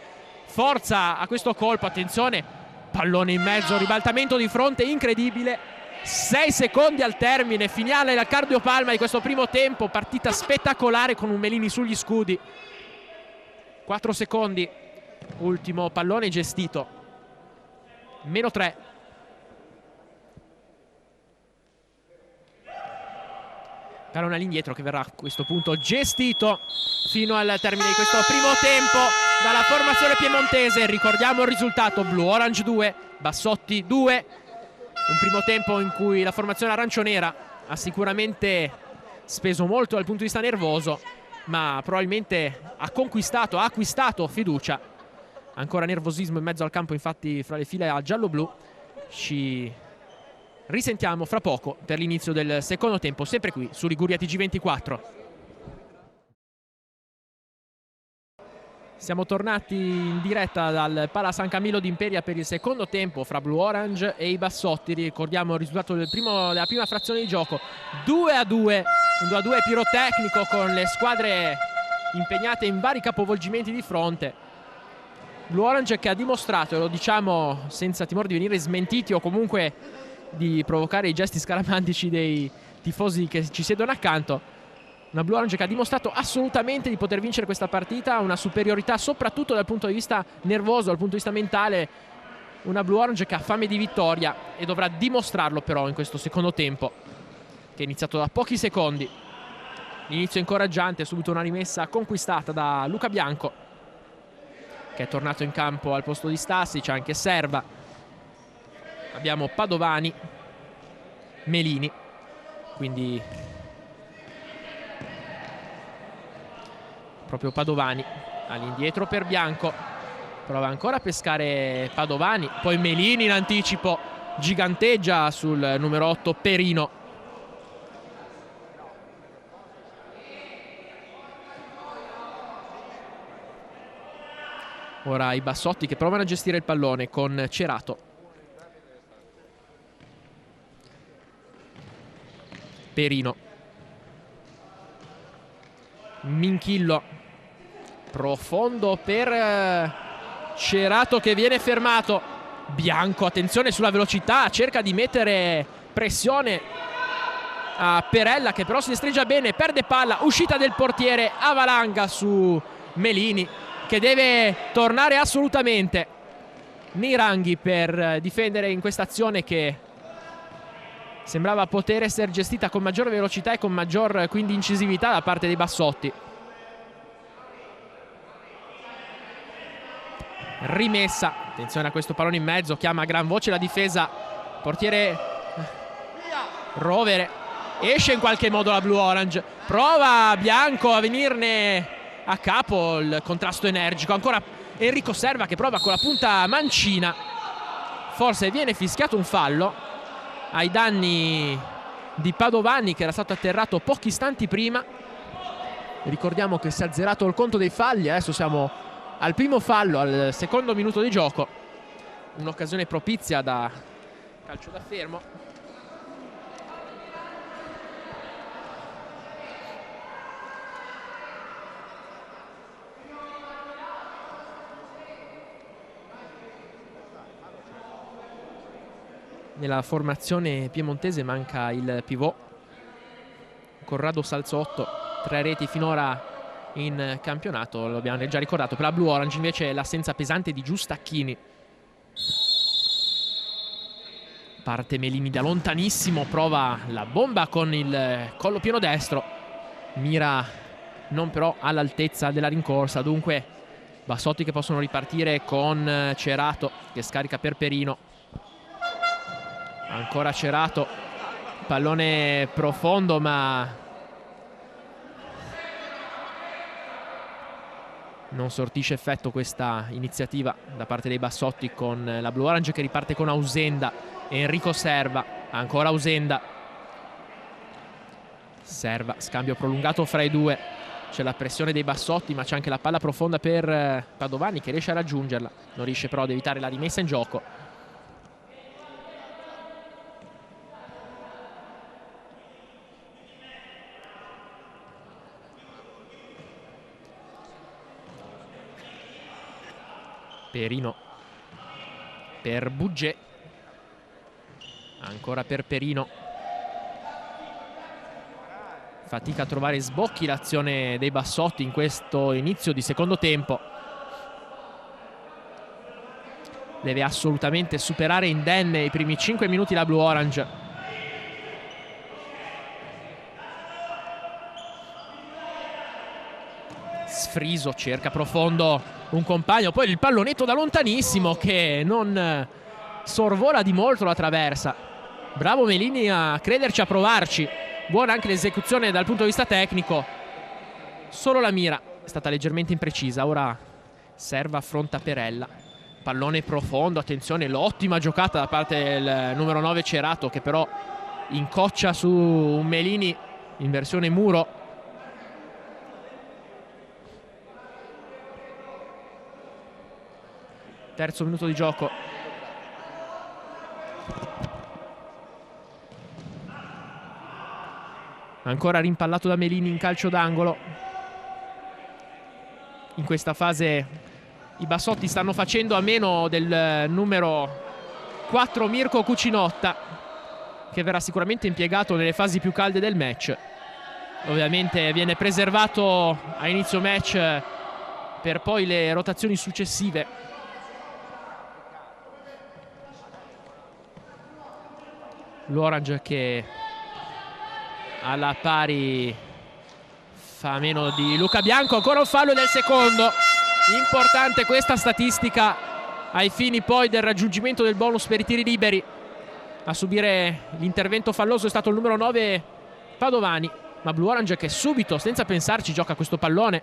forza a questo colpo. Attenzione, pallone in mezzo, ribaltamento di fronte incredibile. 6 secondi al termine, finale la cardiopalma di questo primo tempo, partita spettacolare con un Melini sugli scudi. 4 secondi, ultimo pallone gestito, -3. Pallone all'indietro che verrà a questo punto gestito fino al termine di questo primo tempo dalla formazione piemontese. Ricordiamo il risultato: Blue Orange 2, Bassotti 2. Un primo tempo in cui la formazione arancionera ha sicuramente speso molto dal punto di vista nervoso, ma probabilmente ha acquistato fiducia. Ancora nervosismo in mezzo al campo, infatti, fra le file a giallo-blu. Ci risentiamo fra poco per l'inizio del secondo tempo, sempre qui su Liguria TG24. Siamo tornati in diretta dal Pala San Camillo d'Imperia per il secondo tempo fra Blue Orange e i Bassotti. Ricordiamo il risultato della prima frazione di gioco: 2-2, un 2-2 pirotecnico con le squadre impegnate in vari capovolgimenti di fronte. Blue Orange che ha dimostrato, e lo diciamo senza timore di venire smentiti o comunque di provocare i gesti scaramantici dei tifosi che ci siedono accanto, una Blue Orange che ha dimostrato assolutamente di poter vincere questa partita, una superiorità soprattutto dal punto di vista nervoso, dal punto di vista mentale. Una Blue Orange che ha fame di vittoria e dovrà dimostrarlo però in questo secondo tempo, che è iniziato da pochi secondi. L'inizio incoraggiante, subito una rimessa conquistata da Luca Bianco, che è tornato in campo al posto di Stassi. C'è anche Serva, abbiamo Padovani, Melini, quindi proprio Padovani all'indietro per Bianco, prova ancora a pescare Padovani, poi Melini in anticipo, giganteggia sul numero 8 Perino. Ora i Bassotti che provano a gestire il pallone con Cerato. Perino, Minchillo, profondo per Cerato che viene fermato. Bianco, attenzione sulla velocità, cerca di mettere pressione a Perella che però si destreggia bene, perde palla, uscita del portiere, avalanga su Melini che deve tornare assolutamente nei ranghi per difendere in questa azione che sembrava poter essere gestita con maggiore velocità e con maggior quindi incisività da parte dei Bassotti. Rimessa, attenzione a questo pallone in mezzo, chiama a gran voce la difesa, portiere Rovere, esce in qualche modo la Blue Orange, prova Bianco a venirne a capo, il contrasto energico, ancora Enrico Serva che prova con la punta mancina, forse viene fischiato un fallo ai danni di Padovani che era stato atterrato pochi istanti prima. Ricordiamo che si è azzerato il conto dei falli, adesso siamo al primo fallo, al secondo minuto di gioco, un'occasione propizia da calcio da fermo. Nella formazione piemontese manca il pivot Corrado Salzotto, 3 reti finora in campionato, lo abbiamo già ricordato. Per la Blue Orange invece l'assenza pesante di Giustacchini. Parte Melini da lontanissimo, prova la bomba con il collo pieno destro, mira non però all'altezza della rincorsa, dunque Bassotti che possono ripartire con Cerato che scarica per Perino. Ancora Cerato, pallone profondo ma non sortisce effetto questa iniziativa da parte dei Bassotti, con la Blue Orange che riparte con Ausenda. Enrico Serva, ancora Ausenda. Serva, scambio prolungato fra i due, c'è la pressione dei Bassotti ma c'è anche la palla profonda per Padovani che riesce a raggiungerla, non riesce però ad evitare la rimessa in gioco. Perino per Bugge, ancora per Perino, fatica a trovare sbocchi l'azione dei Bassotti in questo inizio di secondo tempo. Deve assolutamente superare indenne i primi 5 minuti la Blue Orange. Sfriso cerca profondo un compagno, poi il pallonetto da lontanissimo che non sorvola di molto la traversa. Bravo Melini a crederci, a provarci, buona anche l'esecuzione dal punto di vista tecnico, solo la mira è stata leggermente imprecisa. Ora Serva affronta Perella, pallone profondo, attenzione, l'ottima giocata da parte del numero 9 Cerato che però incoccia su un Melini in versione muro. Terzo minuto di gioco. Ancora rimpallato da Melini in calcio d'angolo. In questa fase i Bassotti stanno facendo a meno del numero 4 Mirko Cucinotta, che verrà sicuramente impiegato nelle fasi più calde del match. Ovviamente viene preservato a inizio match per poi le rotazioni successive. L'Orange che alla pari fa meno di Luca Bianco, ancora un fallo del secondo. Importante questa statistica ai fini poi del raggiungimento del bonus per i tiri liberi. A subire l'intervento falloso è stato il numero 9 Padovani, ma Blue Orange che subito, senza pensarci, gioca questo pallone.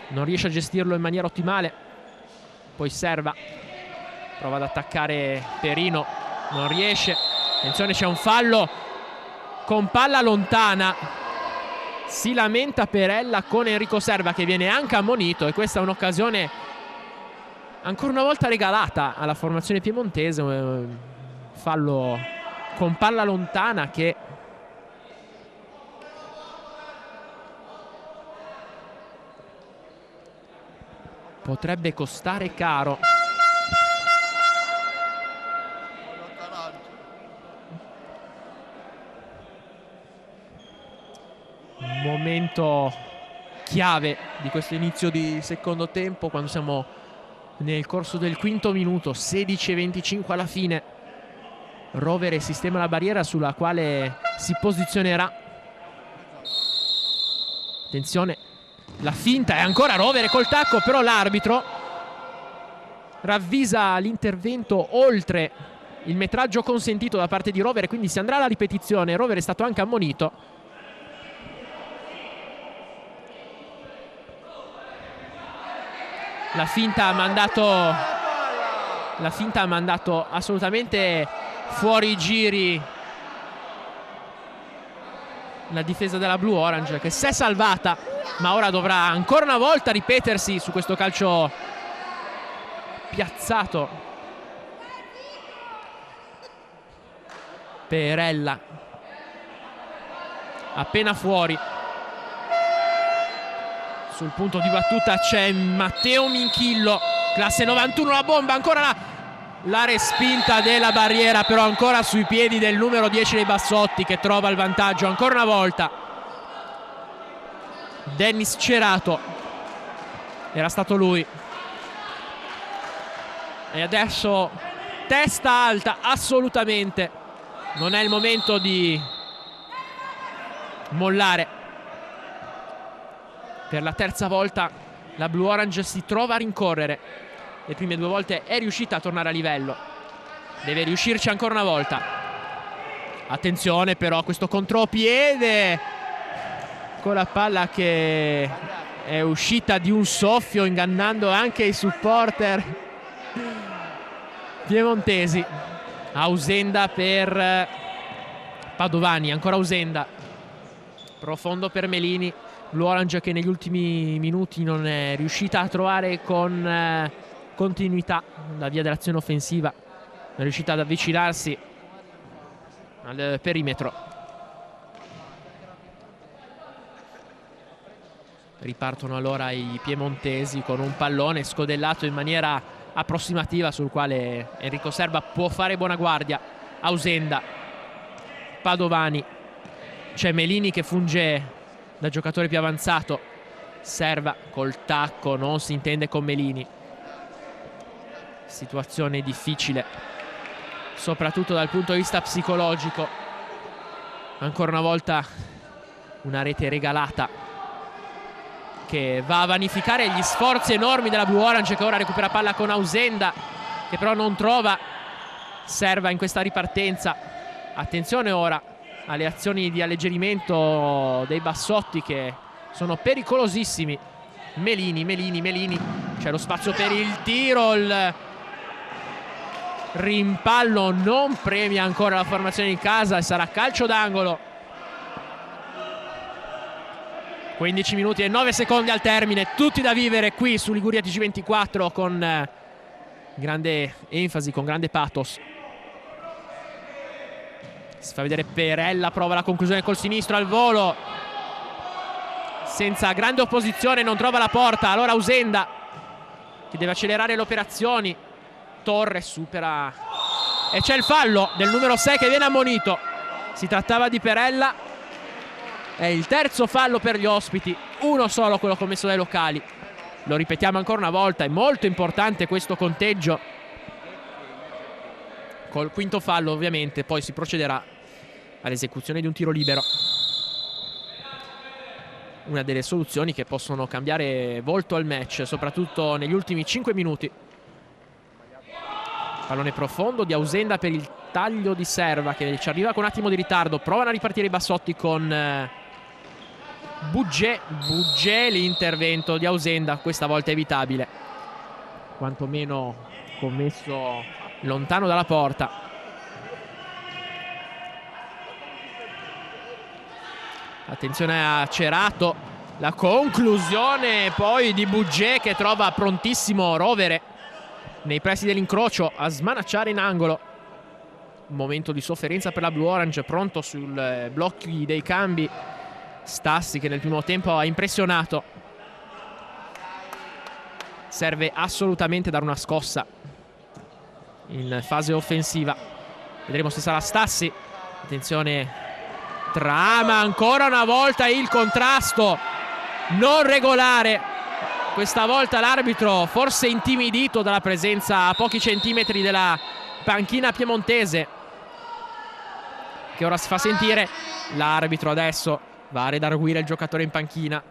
Non riesce a gestirlo in maniera ottimale. Poi Serva prova ad attaccare Perino, non riesce. Attenzione, c'è un fallo con palla lontana. Si lamenta Perella con Enrico Serva che viene anche ammonito, e questa è un'occasione ancora una volta regalata alla formazione piemontese. Un fallo con palla lontana che potrebbe costare caro. Momento chiave di questo inizio di secondo tempo, quando siamo nel corso del quinto minuto, 16:25 alla fine. Rovere sistema la barriera sulla quale si posizionerà. Attenzione, la finta è ancora Rovere col tacco, però l'arbitro ravvisa l'intervento oltre il metraggio consentito da parte di Rovere, quindi si andrà alla ripetizione. Rovere è stato anche ammonito. La finta ha mandato assolutamente fuori giri la difesa della Blue Orange, che si è salvata, ma ora dovrà ancora una volta ripetersi su questo calcio piazzato. Perella appena fuori. Sul punto di battuta c'è Matteo Minchillo, classe 91, la bomba ancora la respinta della barriera, però ancora sui piedi del numero 10 dei Bassotti, che trova il vantaggio ancora una volta. Dennis Cerato, era stato lui. E adesso testa alta, assolutamente. Non è il momento di mollare. Per la terza volta la Blue Orange si trova a rincorrere. Le prime due volte è riuscita a tornare a livello. Deve riuscirci ancora una volta. Attenzione però a questo contropiede con la palla che è uscita di un soffio, ingannando anche i supporter piemontesi. Ausenda per Padovani, ancora Ausenda. Profondo per Melini. Blue Orange che negli ultimi minuti non è riuscita a trovare con continuità la via dell'azione offensiva, è riuscita ad avvicinarsi al perimetro. Ripartono allora i piemontesi con un pallone scodellato in maniera approssimativa, sul quale Enrico Serba può fare buona guardia. Ausenda, Padovani, c'è Melini che funge da giocatore più avanzato. Serva col tacco, non si intende con Melini. Situazione difficile, soprattutto dal punto di vista psicologico. Ancora una volta una rete regalata che va a vanificare gli sforzi enormi della Blue Orange, che ora recupera palla con Ausenda, che però non trova Serva in questa ripartenza. Attenzione ora alle azioni di alleggerimento dei Bassotti, che sono pericolosissimi. Melini, c'è lo spazio per il tiro, il rimpallo non premia ancora la formazione in casa e sarà calcio d'angolo. 15 minuti e 9 secondi al termine, tutti da vivere qui su Liguria TG24 con grande enfasi, con grande pathos. Si fa vedere Perella, prova la conclusione col sinistro al volo, senza grande opposizione, non trova la porta. Allora Ausenda che deve accelerare le operazioni. Torre supera e c'è il fallo del numero 6 che viene ammonito. Si trattava di Perella. È il terzo fallo per gli ospiti, uno solo quello commesso dai locali. Lo ripetiamo ancora una volta, è molto importante questo conteggio. Col quinto fallo ovviamente poi si procederà all'esecuzione di un tiro libero. Una delle soluzioni che possono cambiare volto al match, soprattutto negli ultimi 5 minuti. Pallone profondo di Ausenda per il taglio di Serva, che ci arriva con un attimo di ritardo. Provano a ripartire i Bassotti con Bugge, l'intervento di Ausenda questa volta evitabile, quantomeno commesso lontano dalla porta. Attenzione a Cerato, la conclusione poi di Bugge, che trova prontissimo Rovere nei pressi dell'incrocio a smanacciare in angolo. Un momento di sofferenza per la Blue Orange, pronto sul blocchi dei cambi Stassi, che nel primo tempo ha impressionato. Serve assolutamente dare una scossa in fase offensiva. Vedremo se sarà Stassi. Attenzione, trama ancora una volta il contrasto non regolare. Questa volta l'arbitro, forse intimidito dalla presenza a pochi centimetri della panchina piemontese, che ora si fa sentire. L'arbitro adesso va a redarguire il giocatore in panchina.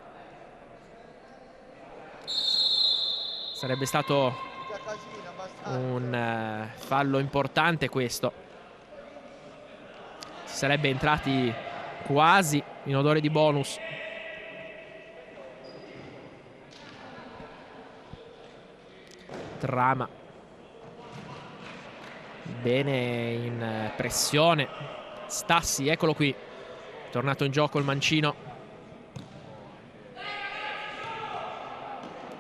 Sarebbe stato Un fallo importante questo. Si sarebbe entrati quasi in odore di bonus. Trama bene in pressione. Stassi, eccolo qui, tornato in gioco il mancino.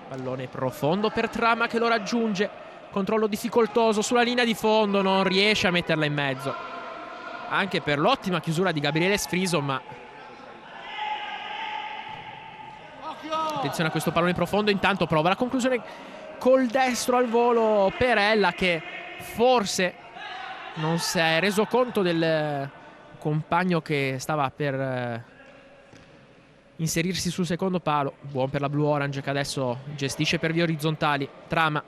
Pallone profondo per Trama che lo raggiunge. Controllo difficoltoso sulla linea di fondo, non riesce a metterla in mezzo. Anche per l'ottima chiusura di Gabriele Sfriso, ma attenzione a questo pallone profondo. Intanto prova la conclusione col destro al volo Perella, che forse non si è reso conto del compagno che stava per inserirsi sul secondo palo. Buon per la Blue Orange che adesso gestisce per vie orizzontali. Trama,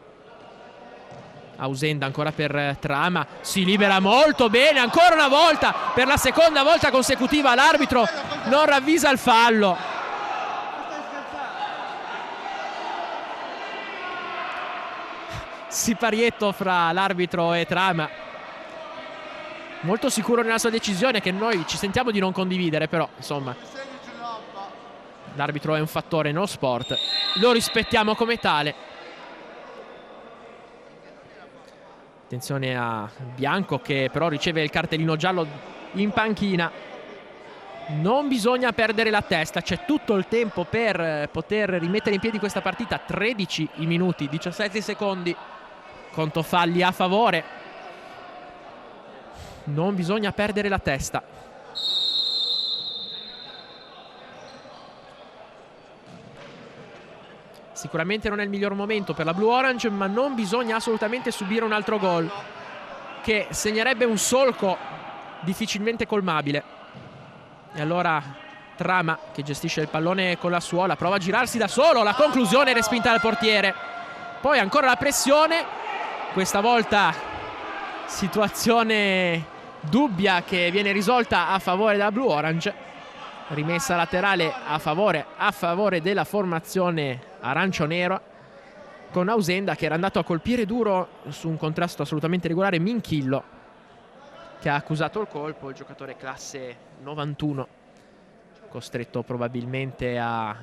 Ausenda ancora per Trama, si libera molto bene ancora una volta, per la seconda volta consecutiva l'arbitro non ravvisa il fallo. Siparietto fra l'arbitro e Trama, molto sicuro nella sua decisione, che noi ci sentiamo di non condividere, però insomma l'arbitro è un fattore nello sport, lo rispettiamo come tale. Attenzione a Bianco che però riceve il cartellino giallo in panchina. Non bisogna perdere la testa, c'è tutto il tempo per poter rimettere in piedi questa partita. 13 i minuti, 17 secondi, conto falli a favore. Non bisogna perdere la testa. Sicuramente non è il miglior momento per la Blue Orange, ma non bisogna assolutamente subire un altro gol che segnerebbe un solco difficilmente colmabile. E allora Trama, che gestisce il pallone con la suola, prova a girarsi da solo, la conclusione è respinta dal portiere. Poi ancora la pressione, questa volta situazione dubbia che viene risolta a favore della Blue Orange. Rimessa laterale a favore della formazione arancio-nero, con Ausenda che era andato a colpire duro su un contrasto assolutamente regolare Minchillo, che ha accusato il colpo. Il giocatore classe 91, costretto probabilmente a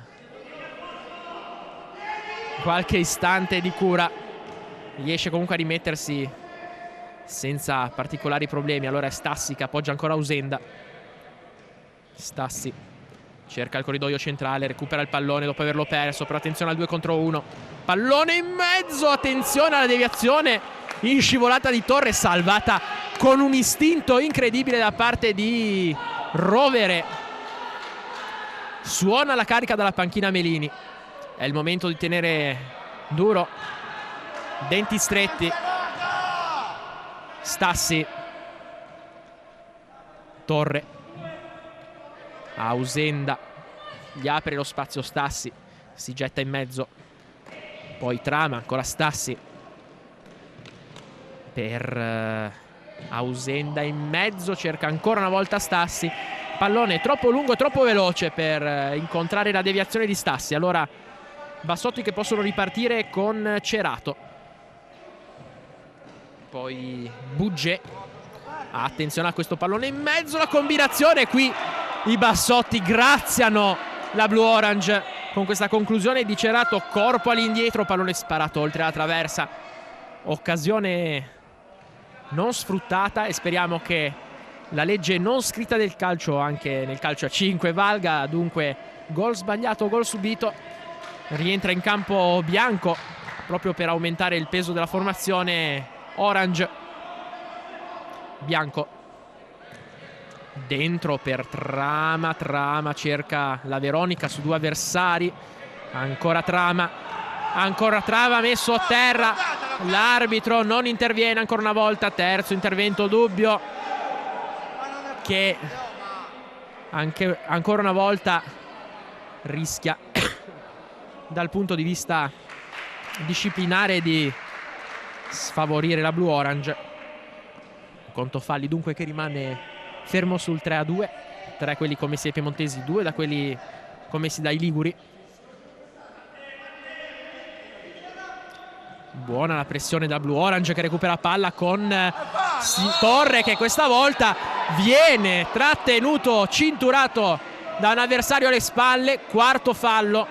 qualche istante di cura, riesce comunque a rimettersi senza particolari problemi. Allora è Stassi che appoggia ancora Ausenda. Stassi cerca il corridoio centrale, recupera il pallone dopo averlo perso, però attenzione al 2 contro 1. Pallone in mezzo, attenzione alla deviazione in scivolata di Torre, salvata con un istinto incredibile da parte di Rovere. Suona la carica dalla panchina Melini. È il momento di tenere duro, denti stretti. Stassi, Torre, Ausenda, gli apre lo spazio Stassi, si getta in mezzo, poi Trama, ancora Stassi per Ausenda in mezzo, cerca ancora una volta Stassi, pallone troppo lungo e troppo veloce per incontrare la deviazione di Stassi. Allora Bassotti che possono ripartire con Cerato, poi Bugge. Attenzione a questo pallone in mezzo, la combinazione qui. I Bassotti graziano la Blue Orange con questa conclusione di Cerato, corpo all'indietro, pallone sparato oltre la traversa. Occasione non sfruttata, e speriamo che la legge non scritta del calcio anche nel calcio a 5 valga. Dunque gol sbagliato, gol subito. Rientra in campo Bianco proprio per aumentare il peso della formazione Orange. Bianco dentro per Trama, Trama cerca la Veronica su 2 avversari, ancora Trama, messo a terra, l'arbitro non interviene ancora una volta. Terzo intervento dubbio che ancora una volta rischia dal punto di vista disciplinare di sfavorire la Blue Orange. Conto falli dunque che rimane fermo sul 3-2, 3 quelli commessi dai piemontesi, 2 da quelli commessi dai liguri. Buona la pressione da Blue Orange che recupera palla con Torre, che questa volta viene trattenuto, cinturato da un avversario alle spalle. Quarto fallo.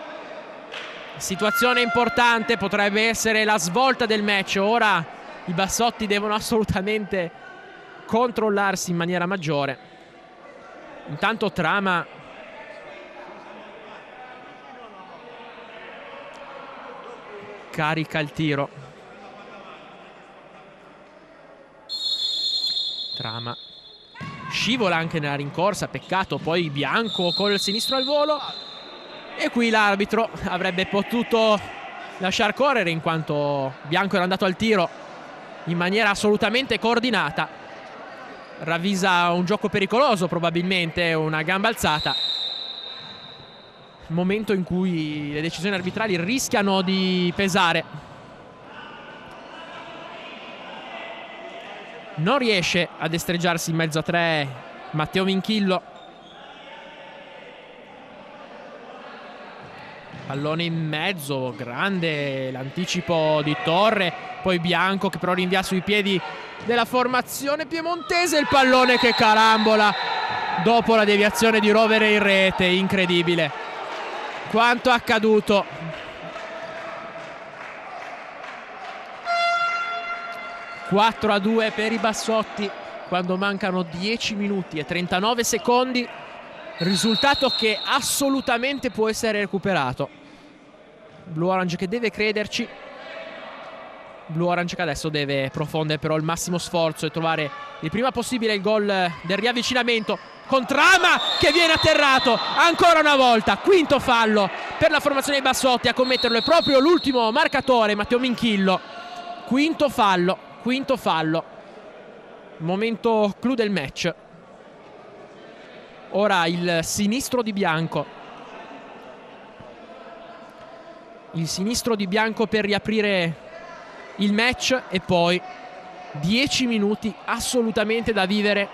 Situazione importante, potrebbe essere la svolta del match. Ora i bassotti devono assolutamente controllarsi in maniera maggiore. Intanto Trama carica il tiro. Trama scivola anche nella rincorsa, peccato. Poi Bianco col sinistro al volo, e qui l'arbitro avrebbe potuto lasciar correre, in quanto Bianco era andato al tiro in maniera assolutamente coordinata. Ravvisa un gioco pericoloso, probabilmente una gamba alzata, momento in cui le decisioni arbitrali rischiano di pesare. Non riesce a destreggiarsi in mezzo a tre Matteo Minchillo. Pallone in mezzo, grande l'anticipo di Torre, poi Bianco che però rinvia sui piedi della formazione piemontese. Il pallone che carambola dopo la deviazione di Rovere in rete. Incredibile quanto accaduto. (4-2) per i bassotti quando mancano 10 minuti e 39 secondi. Risultato che assolutamente può essere recuperato. Blue Orange che deve crederci. Blue Orange che adesso deve profondere però il massimo sforzo e trovare il prima possibile il gol del riavvicinamento, con Trama che viene atterrato ancora una volta. Quinto fallo per la formazione dei bassotti. A commetterlo è proprio l'ultimo marcatore, Matteo Minchillo. Quinto fallo. Momento clou del match. Ora il sinistro di Bianco. Il sinistro di Bianco per riaprire il match, e poi 10 minuti assolutamente da vivere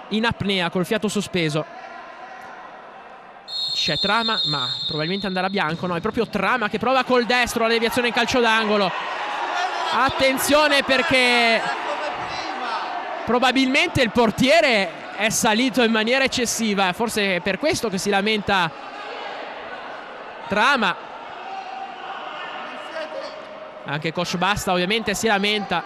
in apnea col fiato sospeso. C'è Trama, ma probabilmente andrà Bianco. No, è proprio Trama che prova col destro la deviazione in calcio d'angolo. Attenzione, perché probabilmente il portiere è salito in maniera eccessiva. Forse è per questo che si lamenta Trama. Anche coach Basta ovviamente si lamenta.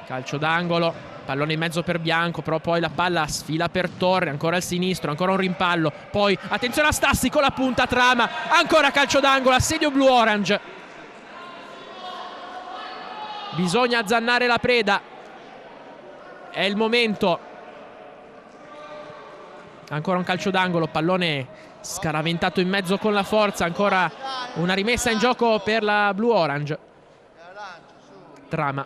Calcio d'angolo, pallone in mezzo per Bianco, però poi la palla sfila per Torre, ancora al sinistro, ancora un rimpallo. Poi attenzione a Stassi con la punta, Trama, ancora calcio d'angolo, assedio Blue Orange. Bisogna azzannare la preda, è il momento. Ancora un calcio d'angolo, pallone scaraventato in mezzo con la forza. Ancora una rimessa in gioco per la Blue Orange. Trama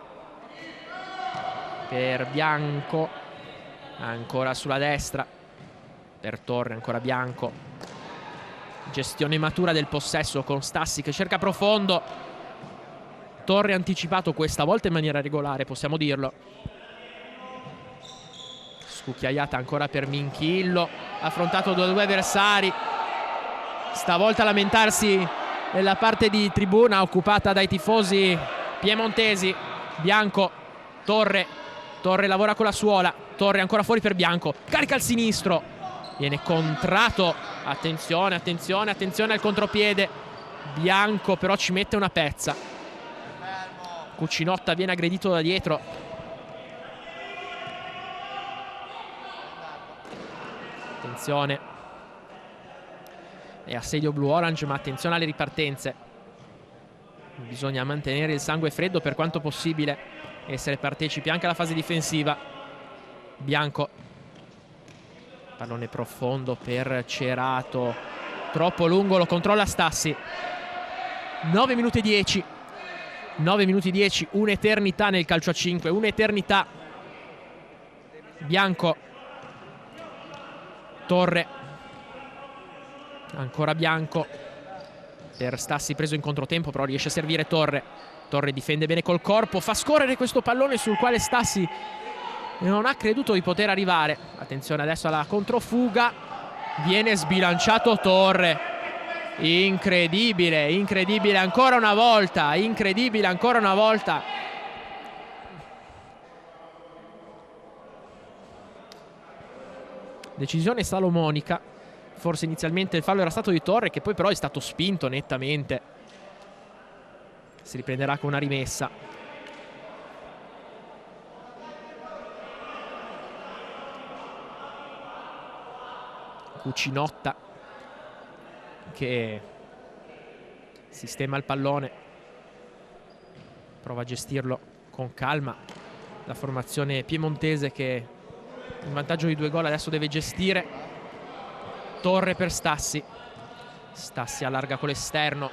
per Bianco, ancora sulla destra per Torre, ancora Bianco. Gestione matura del possesso con Stassi che cerca profondo. Torre anticipato questa volta in maniera regolare, possiamo dirlo. Scucchiaiata ancora per Minchillo, affrontato da due avversari. Stavolta a lamentarsi nella parte di tribuna occupata dai tifosi piemontesi. Bianco, Torre lavora con la suola. Torre ancora fuori per Bianco, carica al sinistro, viene contrato. Attenzione al contropiede. Bianco però ci mette una pezza. Cucinotta viene aggredito da dietro. Attenzione, è assedio Blue Orange, ma attenzione alle ripartenze. Bisogna mantenere il sangue freddo per quanto possibile, essere partecipi anche alla fase difensiva. Bianco, pallone profondo per Cerato, troppo lungo, lo controlla Stassi. 9 minuti e 10. 9 minuti 10, un'eternità nel calcio a 5, un'eternità. Bianco, Torre, ancora Bianco per Stassi, preso in controtempo, però riesce a servire Torre. Torre difende bene col corpo, fa scorrere questo pallone sul quale Stassi non ha creduto di poter arrivare. Attenzione adesso alla controfuga, viene sbilanciato Torre. Incredibile, incredibile ancora una volta, incredibile ancora una volta. Decisione salomonica. Forse inizialmente il fallo era stato di Torre, che poi però è stato spinto nettamente. Si riprenderà con una rimessa. Cucinotta che sistema il pallone, prova a gestirlo con calma. La formazione piemontese che in vantaggio di 2 gol adesso deve gestire. Torre per Stassi. Stassi allarga con l'esterno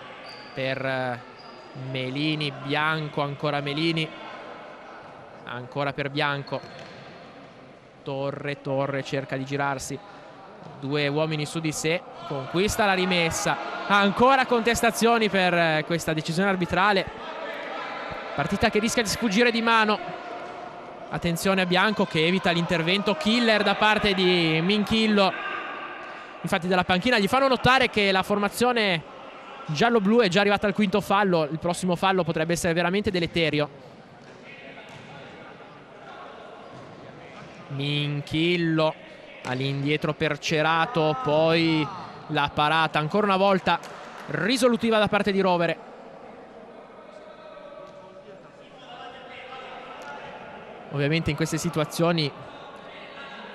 per Melini. Bianco, ancora Melini, ancora per Bianco. Torre cerca di girarsi, 2 uomini su di sé, conquista la rimessa. Ancora contestazioni per questa decisione arbitrale. Partita che rischia di sfuggire di mano. Attenzione a Bianco che evita l'intervento killer da parte di Minchillo. Infatti dalla panchina gli fanno notare che la formazione giallo-blu è già arrivata al 5° fallo. Il prossimo fallo potrebbe essere veramente deleterio. Minchillo all'indietro per Cerato, poi la parata ancora una volta risolutiva da parte di Rovere. Ovviamente in queste situazioni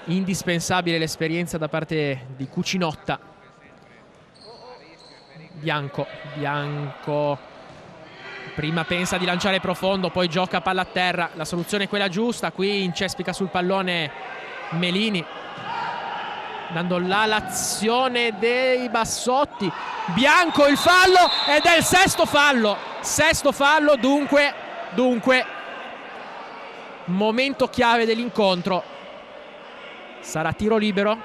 indispensabile l'esperienza da parte di Cucinotta. Bianco prima pensa di lanciare profondo, poi gioca palla a terra. La soluzione è quella giusta, qui incespica sul pallone Melini, dando l'azione dei Bassotti. Bianco, il fallo, ed è il 6° fallo. 6° fallo, dunque momento chiave dell'incontro. Sarà tiro libero.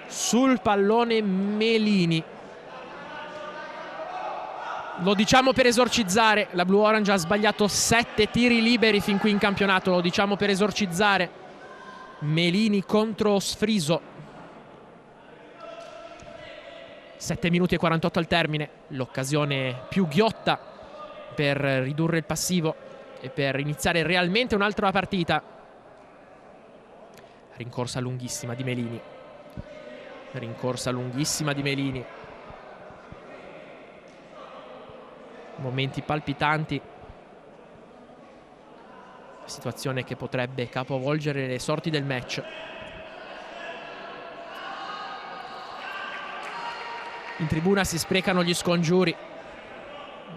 Sul pallone Melini. Lo diciamo per esorcizzare, la Blue Orange ha sbagliato 7 tiri liberi fin qui in campionato, lo diciamo per esorcizzare. Melini contro Sfriso. 7 minuti e 48 al termine, l'occasione più ghiotta per ridurre il passivo e per iniziare realmente un'altra partita. Rincorsa lunghissima di Melini. Rincorsa lunghissima di Melini. Momenti palpitanti. Situazione che potrebbe capovolgere le sorti del match. In tribuna si sprecano gli scongiuri.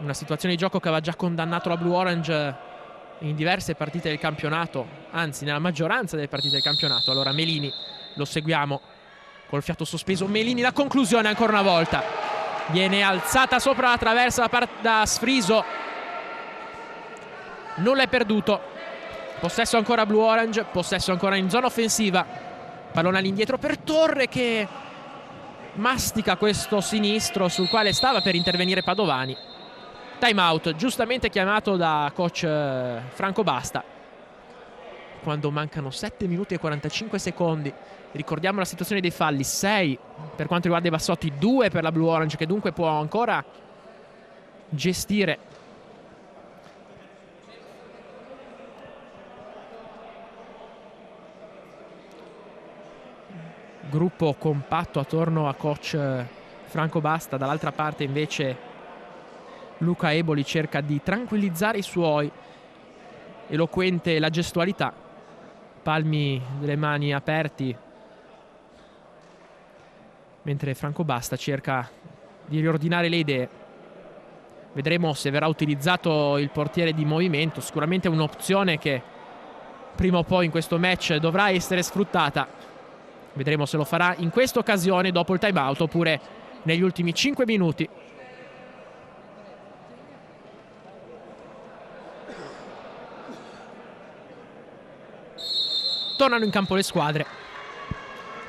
Una situazione di gioco che aveva già condannato la Blue Orange in diverse partite del campionato, anzi nella maggioranza delle partite del campionato. Allora Melini, lo seguiamo col fiato sospeso. Melini, la conclusione ancora una volta. Viene alzata sopra la traversa da Sfriso. Nulla è perduto. Possesso ancora Blue Orange, possesso ancora in zona offensiva. Pallone all'indietro per Torre che mastica questo sinistro sul quale stava per intervenire Padovani. Time out giustamente chiamato da coach Franco Basta quando mancano 7 minuti e 45 secondi. Ricordiamo la situazione dei falli: 6 per quanto riguarda i Bassotti, 2 per la Blue Orange, che dunque può ancora gestire. Gruppo compatto attorno a coach Franco Basta. Dall'altra parte invece Luca Eboli cerca di tranquillizzare i suoi. Eloquente la gestualità, palmi delle mani aperti, mentre Franco Basta cerca di riordinare le idee. Vedremo se verrà utilizzato il portiere di movimento. Sicuramente un'opzione che prima o poi in questo match dovrà essere sfruttata. Vedremo se lo farà in questa occasione dopo il time out oppure negli ultimi 5 minuti. Tornano in campo le squadre.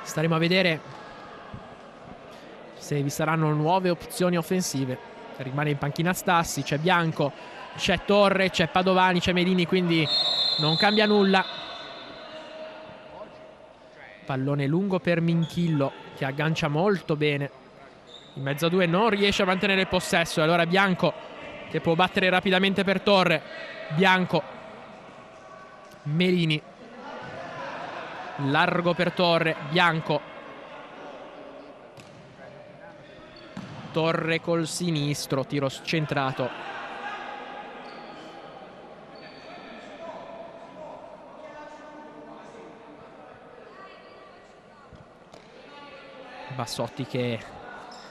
Staremo a vedere se vi saranno nuove opzioni offensive. Rimane in panchina Stassi, c'è Bianco, c'è Torre, c'è Padovani, c'è Melini, quindi non cambia nulla. Pallone lungo per Minchillo che aggancia molto bene. In mezzo a due non riesce a mantenere il possesso. E allora Bianco che può battere rapidamente per Torre. Bianco, Melini, largo per Torre. Bianco, Torre col sinistro, tiro centrato. Bassotti che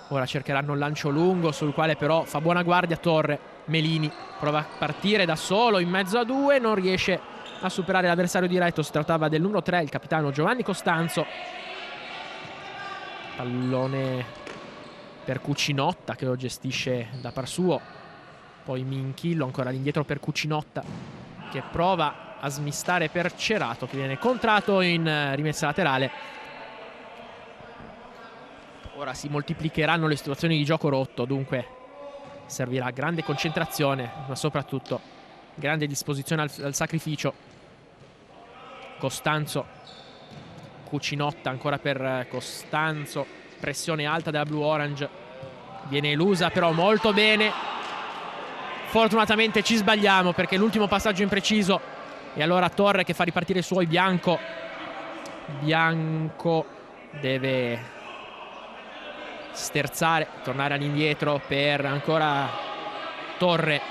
ora cercheranno un lancio lungo sul quale però fa buona guardia Torre. Melini prova a partire da solo in mezzo a due, non riesce a superare l'avversario diretto. Si trattava del numero 3, il capitano Giovanni Costanzo. Pallone per Cucinotta che lo gestisce da par suo. Poi Minchillo ancora all'indietro per Cucinotta che prova a smistare per Cerato che viene contratto in rimessa laterale. Ora si moltiplicheranno le situazioni di gioco rotto, dunque servirà grande concentrazione ma soprattutto grande disposizione al sacrificio. Costanzo, Cucinotta ancora per Costanzo, pressione alta della Blue Orange, viene elusa però molto bene. Fortunatamente ci sbagliamo perché l'ultimo passaggio impreciso e allora Torre che fa ripartire i suoi. Bianco deve sterzare, tornare all'indietro per ancora Torre.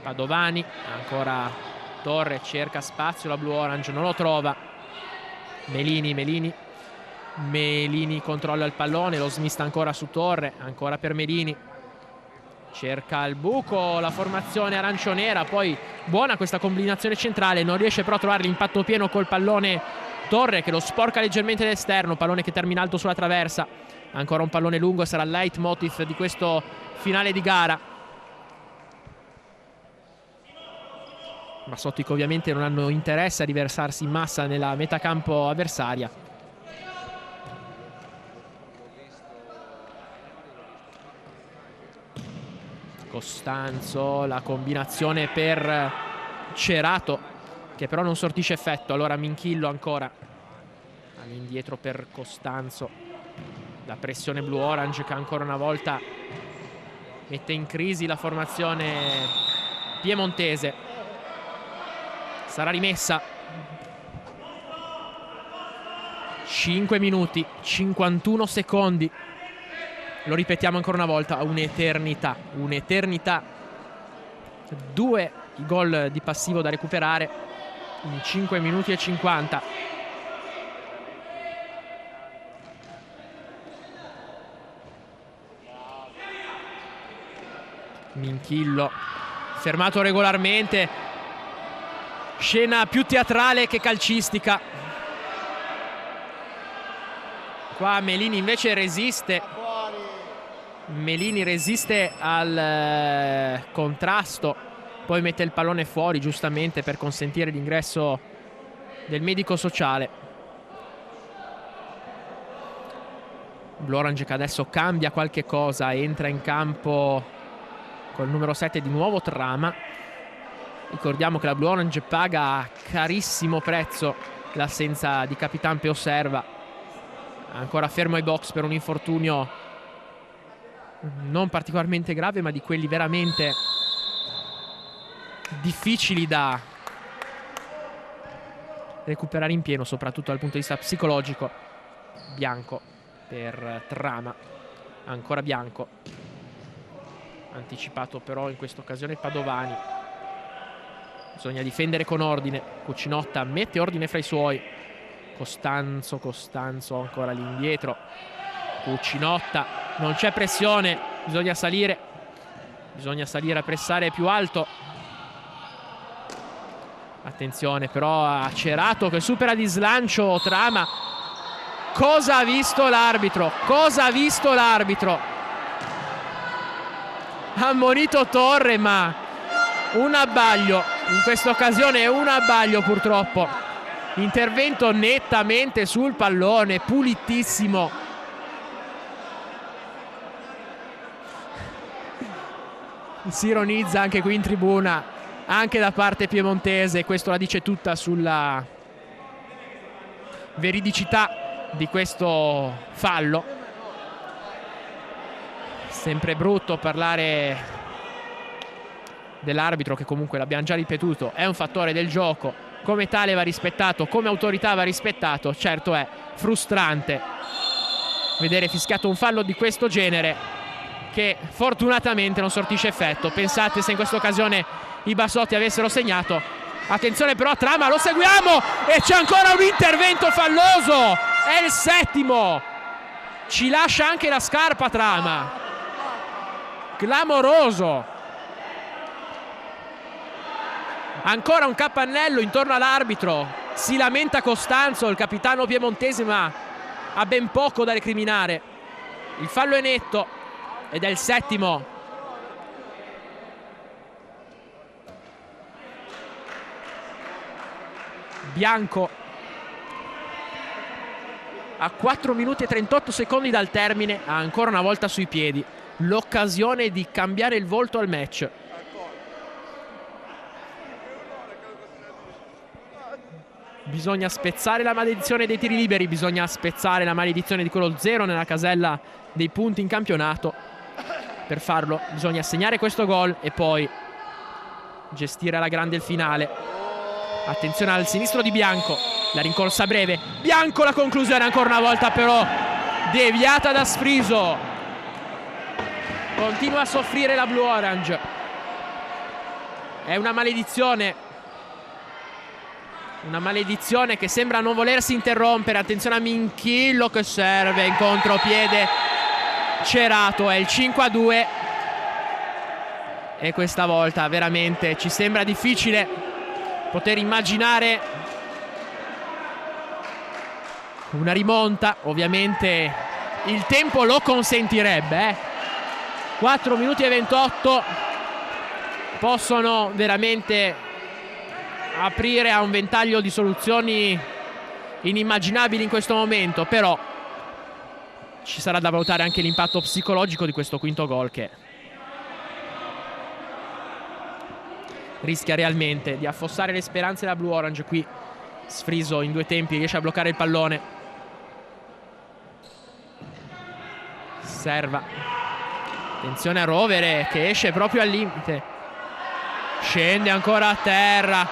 Padovani, ancora Torre, cerca spazio la Blue Orange, non lo trova. Melini controlla il pallone, lo smista ancora su Torre, ancora per Melini, cerca il buco la formazione arancionera. Poi buona questa combinazione centrale, non riesce però a trovare l'impatto pieno col pallone Torre che lo sporca leggermente d'esterno, pallone che termina alto sulla traversa. Ancora un pallone lungo, sarà il leitmotiv di questo finale di gara. Bassotti che ovviamente non hanno interesse a riversarsi in massa nella metacampo avversaria. Costanzo, la combinazione per Cerato che però non sortisce effetto. Allora Minchillo ancora all'indietro per Costanzo. La pressione Blue Orange che ancora una volta mette in crisi la formazione piemontese. Sarà rimessa. 5 minuti 51 secondi. Lo ripetiamo ancora una volta, un'eternità. Un'eternità. 2 i gol di passivo da recuperare in 5 minuti e 50. Minchillo fermato regolarmente, scena più teatrale che calcistica. Qua Melini invece resiste, al contrasto, poi mette il pallone fuori giustamente per consentire l'ingresso del medico sociale. Blue Orange che adesso cambia qualche cosa, entra in campo col numero 7 di nuovo Trama. Ricordiamo che la Blue Orange paga a carissimo prezzo l'assenza di Capitan Peoserva, ancora fermo ai box per un infortunio non particolarmente grave ma di quelli veramente difficili da recuperare in pieno, soprattutto dal punto di vista psicologico. Bianco per Trama, ancora Bianco, anticipato però in questa occasione Padovani. Bisogna difendere con ordine. Cucinotta mette ordine fra i suoi. Costanzo ancora lì indietro. Cucinotta, non c'è pressione, bisogna salire a pressare più alto. Attenzione però a Cerato che supera di slancio Trama. Cosa ha visto l'arbitro? Ha ammonito Torre, ma un abbaglio, in questa occasione un abbaglio purtroppo. Intervento nettamente sul pallone, pulitissimo. Si ironizza anche qui in tribuna anche da parte piemontese. Questo la dice tutta sulla veridicità di questo fallo. Sempre brutto parlare dell'arbitro, che comunque l'abbiamo già ripetuto è un fattore del gioco, come tale va rispettato, come autorità va rispettato. Certo è frustrante vedere fischiato un fallo di questo genere che fortunatamente non sortisce effetto. Pensate se in questa occasione i bassotti avessero segnato. Attenzione però a Trama, lo seguiamo e c'è ancora un intervento falloso, è il 7º, ci lascia anche la scarpa Trama, clamoroso. Ancora un capannello intorno all'arbitro, si lamenta Costanzo, il capitano piemontese, ma ha ben poco da recriminare. Il fallo è netto ed è il 7º. Bianco a 4 minuti e 38 secondi dal termine ha ancora una volta sui piedi l'occasione di cambiare il volto al match. Bisogna spezzare la maledizione dei tiri liberi, bisogna spezzare la maledizione di quello 0 nella casella dei punti in campionato. Per farlo bisogna segnare questo gol e poi gestire alla grande il finale. Attenzione al sinistro di Bianco, la rincorsa breve, Bianco, la conclusione ancora una volta però deviata da Sfriso. Continua a soffrire la Blue Orange, è una maledizione che sembra non volersi interrompere. Attenzione a Minchillo che serve in contropiede Cerato, è il 5-2 e questa volta veramente ci sembra difficile poter immaginare una rimonta. Ovviamente il tempo lo consentirebbe, 4 minuti e 28 possono veramente aprire a un ventaglio di soluzioni inimmaginabili in questo momento, però ci sarà da valutare anche l'impatto psicologico di questo quinto gol, che rischia realmente di affossare le speranze della Blue Orange. Qui Sfriso in 2 tempi riesce a bloccare il pallone. Serva, attenzione a Rovere che esce proprio al limite, scende ancora a terra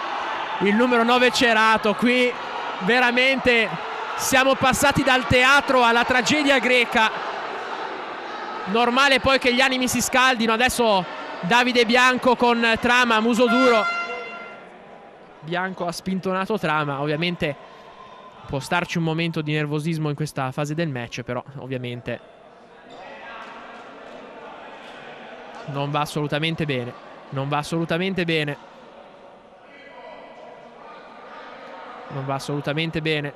il numero 9 Cerato. Qui veramente siamo passati dal teatro alla tragedia greca. Normale poi che gli animi si scaldino. Adesso Davide Bianco con Trama, muso duro. Bianco ha spintonato Trama. Ovviamente può starci un momento di nervosismo in questa fase del match, però ovviamente non va assolutamente bene. Non va assolutamente bene. Non va assolutamente bene.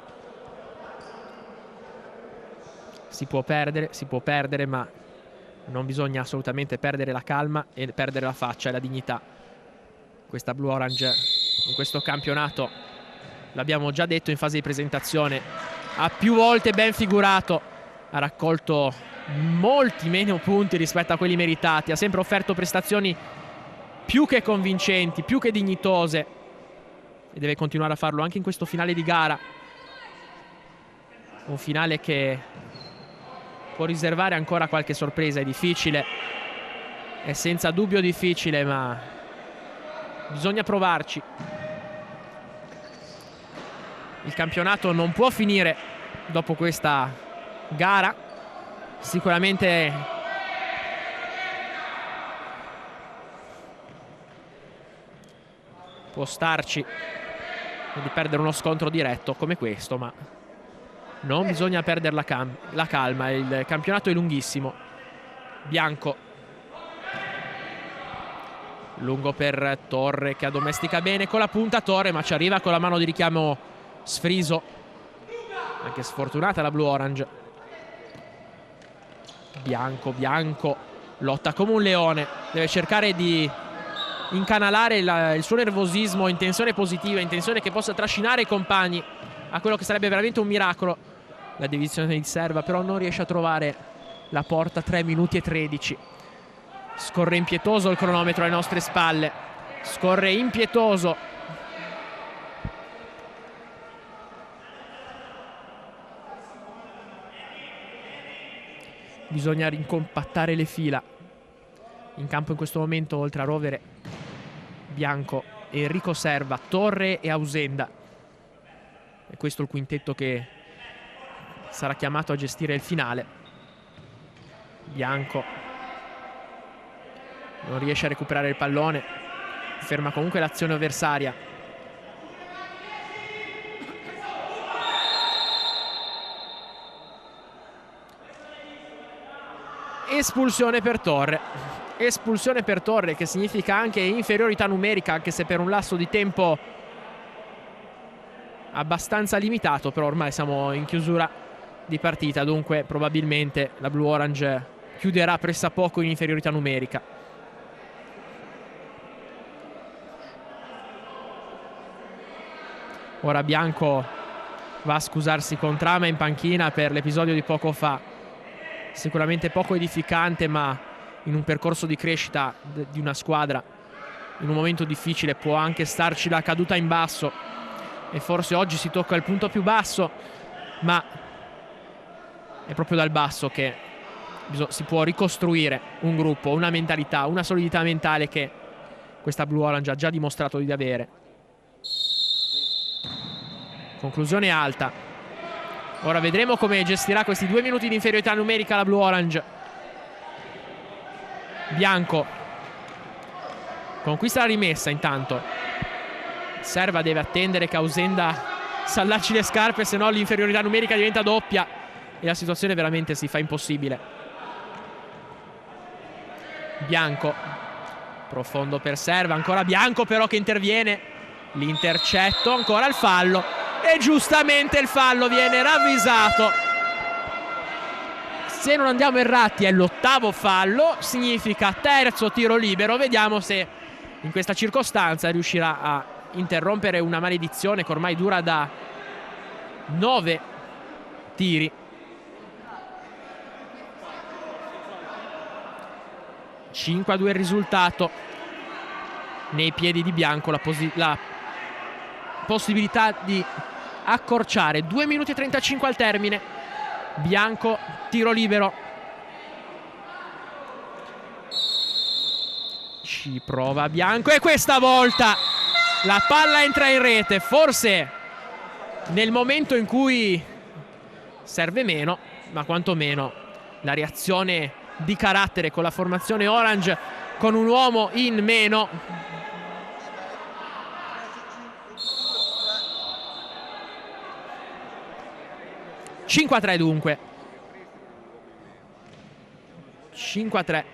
Si può perdere, ma non bisogna assolutamente perdere la calma e perdere la faccia e la dignità. Questa Blue Orange in questo campionato, l'abbiamo già detto in fase di presentazione, ha più volte ben figurato, ha raccolto molti meno punti rispetto a quelli meritati, ha sempre offerto prestazioni più che convincenti, più che dignitose, e deve continuare a farlo anche in questo finale di gara. Un finale che può riservare ancora qualche sorpresa. È difficile, è senza dubbio difficile, ma bisogna provarci. Il campionato non può finire dopo questa gara. Sicuramente può starci di perdere uno scontro diretto come questo, ma non bisogna perdere la calma. Il campionato è lunghissimo. Bianco, lungo per Torre che addomestica bene con la punta Torre, ma ci arriva con la mano di richiamo Sfriso. Anche sfortunata la Blue Orange. Bianco lotta come un leone, deve cercare di incanalare il suo nervosismo in tensione positiva, in tensione che possa trascinare i compagni a quello che sarebbe veramente un miracolo. La divisione di Serva però non riesce a trovare la porta. 3 minuti e 13. Scorre impietoso il cronometro alle nostre spalle. Scorre impietoso. Bisogna rincompattare le fila. In campo in questo momento, oltre a Rovere, Bianco, Enrico Serva, Torre e Ausenda. E questo è il quintetto che sarà chiamato a gestire il finale. Bianco non riesce a recuperare il pallone, ferma comunque l'azione avversaria. Espulsione per Torre. Espulsione per Torre, che significa anche inferiorità numerica, anche se per un lasso di tempo abbastanza limitato, però ormai siamo in chiusura di partita, dunque probabilmente la Blue Orange chiuderà pressappoco in inferiorità numerica. Ora Bianco va a scusarsi con Trama in panchina per l'episodio di poco fa. Sicuramente poco edificante, ma in un percorso di crescita di una squadra, in un momento difficile, può anche starci la caduta in basso. E forse oggi si tocca il punto più basso, ma è proprio dal basso che si può ricostruire un gruppo, una mentalità, una solidità mentale che questa Blue Orange ha già dimostrato di avere. Conclusione alta. Ora vedremo come gestirà questi 2 minuti di inferiorità numerica la Blue Orange. Bianco conquista la rimessa intanto. Serva deve attendere che Ausenda s'allacci le scarpe, se no l'inferiorità numerica diventa doppia e la situazione veramente si fa impossibile. Bianco, profondo per Serva, ancora Bianco però che interviene. L'intercetto, ancora il fallo e giustamente il fallo viene ravvisato. Se non andiamo errati è l'8º fallo, significa terzo tiro libero. Vediamo se in questa circostanza riuscirà a interrompere una maledizione che ormai dura da 9 tiri. 5-2 il risultato. Nei piedi di Bianco la possibilità di accorciare. 2 minuti e 35 al termine. Bianco, tiro libero. Ci prova Bianco e questa volta la palla entra in rete. Forse nel momento in cui serve meno, ma quantomeno la reazione di carattere con la formazione Orange, con un uomo in meno. (5-3) dunque. 5-3.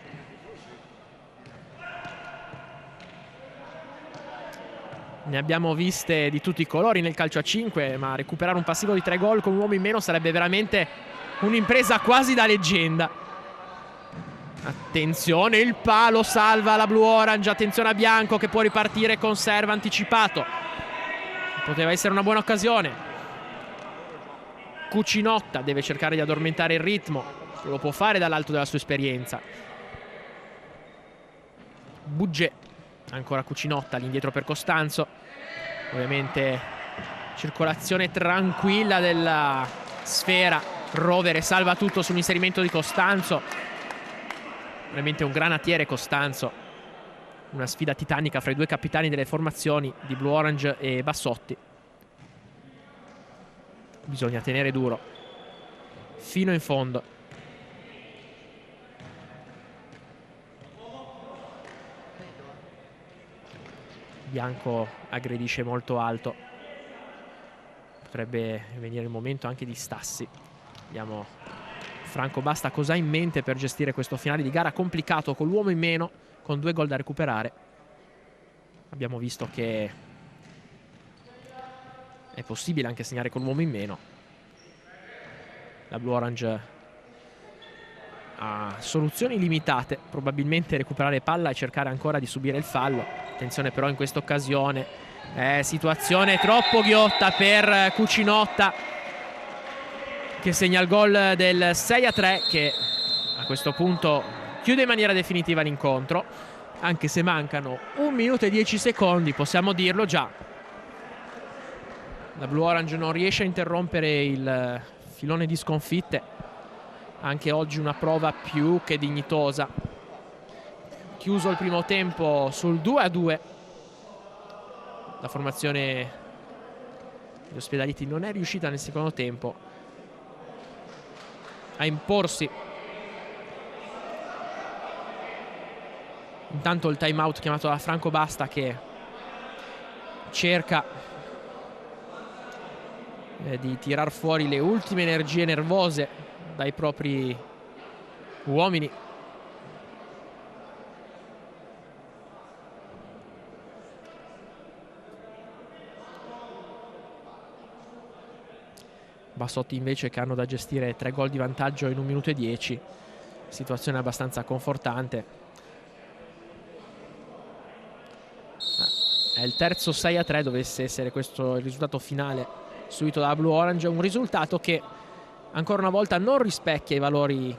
Ne abbiamo viste di tutti i colori nel calcio a 5, ma recuperare un passivo di 3 gol con un uomo in meno sarebbe veramente un'impresa quasi da leggenda. Attenzione, il palo salva la Blue Orange. Attenzione a Bianco che può ripartire con Serva anticipato. Poteva essere una buona occasione. Cucinotta deve cercare di addormentare il ritmo. Lo può fare dall'alto della sua esperienza. Bugge. Ancora Cucinotta all'indietro per Costanzo. Ovviamente circolazione tranquilla della sfera. Rovere salva tutto sull'inserimento di Costanzo. Veramente un granatiere Costanzo. Una sfida titanica fra i due capitani delle formazioni di Blue Orange e Bassotti. Bisogna tenere duro fino in fondo. Bianco aggredisce molto alto. Potrebbe venire il momento anche di Stassi. Vediamo Franco Basta cosa ha in mente per gestire questo finale di gara complicato con l'uomo in meno, con 2 gol da recuperare. Abbiamo visto che è possibile anche segnare con l'uomo in meno. La Blue Orange ha soluzioni limitate, probabilmente recuperare palla e cercare ancora di subire il fallo. Attenzione però in questa occasione, situazione troppo ghiotta per Cucinotta, che segna il gol del 6-3, che a questo punto chiude in maniera definitiva l'incontro. anche se mancano 1 minuto e 10 secondi, possiamo dirlo già. La Blue Orange non riesce a interrompere il filone di sconfitte. Anche oggi una prova più che dignitosa. Chiuso il primo tempo sul 2-2. La formazione degli ospedaliti non è riuscita nel secondo tempo a imporsi. Intanto il time out chiamato da Franco Basta, che cerca di tirar fuori le ultime energie nervose dai propri uomini. Bassotti invece, che hanno da gestire 3 gol di vantaggio in 1 minuto e 10. Situazione abbastanza confortante. È il terzo 6-3, dovesse essere questo il risultato finale subito dalla Blue Orange. Un risultato che ancora una volta non rispecchia i valori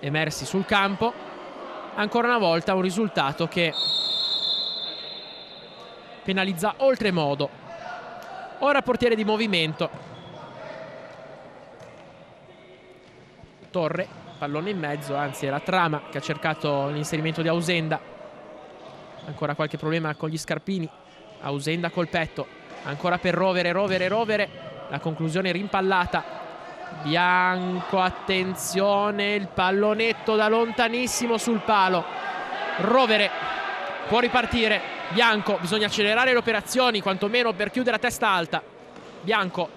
emersi sul campo. Ancora una volta un risultato che penalizza oltremodo. Ora portiere di movimento. Torre, pallone in mezzo, anzi era Trama che ha cercato l'inserimento di Ausenda. Ancora qualche problema con gli scarpini. Ausenda col petto, ancora per Rovere. La conclusione rimpallata. Bianco, attenzione, il pallonetto da lontanissimo sul palo. Rovere può ripartire. Bianco, bisogna accelerare le operazioni, quantomeno per chiudere a testa alta. Bianco,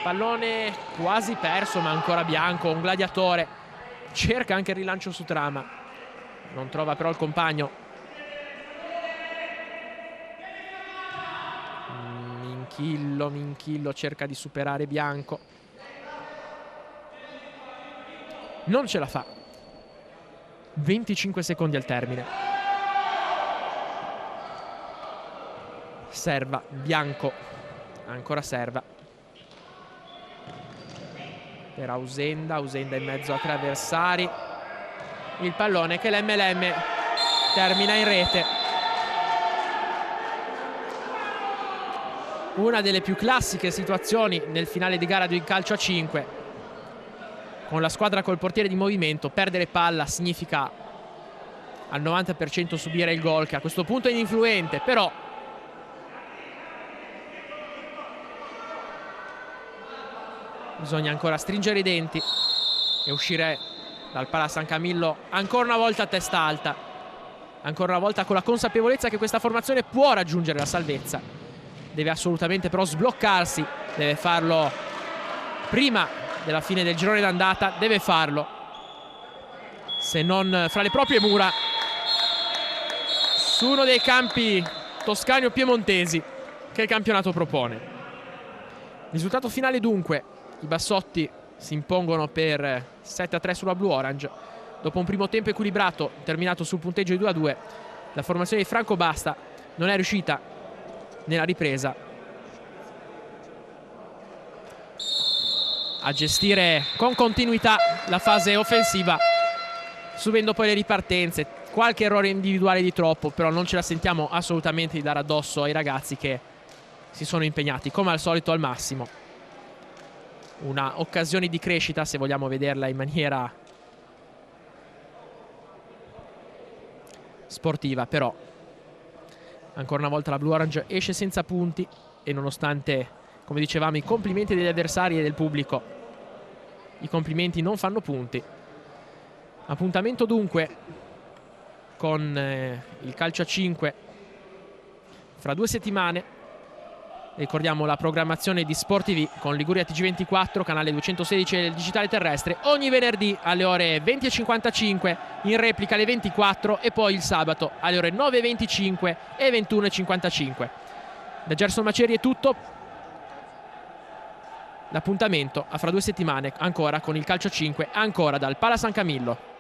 pallone quasi perso, ma ancora Bianco, un gladiatore. Cerca anche il rilancio su Trama, non trova però il compagno. Minchillo cerca di superare Bianco, non ce la fa. 25 secondi al termine. Serva Bianco, ancora serva per Ausenda in mezzo a 3 avversari. Il pallone che l'MLM termina in rete. Una delle più classiche situazioni nel finale di gara di calcio a 5, con la squadra col portiere di movimento. Perdere palla significa al 90% subire il gol, che a questo punto è ininfluente, però bisogna ancora stringere i denti e uscire dal Pala San Camillo ancora una volta a testa alta, ancora una volta con la consapevolezza che questa formazione può raggiungere la salvezza. Deve assolutamente però sbloccarsi, deve farlo prima della fine del girone d'andata, deve farlo, se non fra le proprie mura, su uno dei campi toscani o piemontesi che il campionato propone. Risultato finale dunque: i Bassotti si impongono per 7-3 sulla Blue Orange. Dopo un primo tempo equilibrato terminato sul punteggio di 2-2, la formazione di Franco Basta non è riuscita nella ripresa a gestire con continuità la fase offensiva, subendo poi le ripartenze. Qualche errore individuale di troppo, però non ce la sentiamo assolutamente di dare addosso ai ragazzi che si sono impegnati come al solito al massimo. Una occasione di crescita, se vogliamo vederla in maniera sportiva, però ancora una volta la Blue Orange esce senza punti e, nonostante, come dicevamo, i complimenti degli avversari e del pubblico, i complimenti non fanno punti. Appuntamento dunque con il calcio a 5 fra 2 settimane. Ricordiamo la programmazione di Sport TV con Liguria TG24, canale 216 del digitale terrestre, ogni venerdì alle ore 20:55, in replica alle 24 e poi il sabato alle ore 9:25 e 21:55. Da Gerson Maceri è tutto. L'appuntamento a fra 2 settimane ancora con il calcio a 5, ancora dal Pala San Camillo.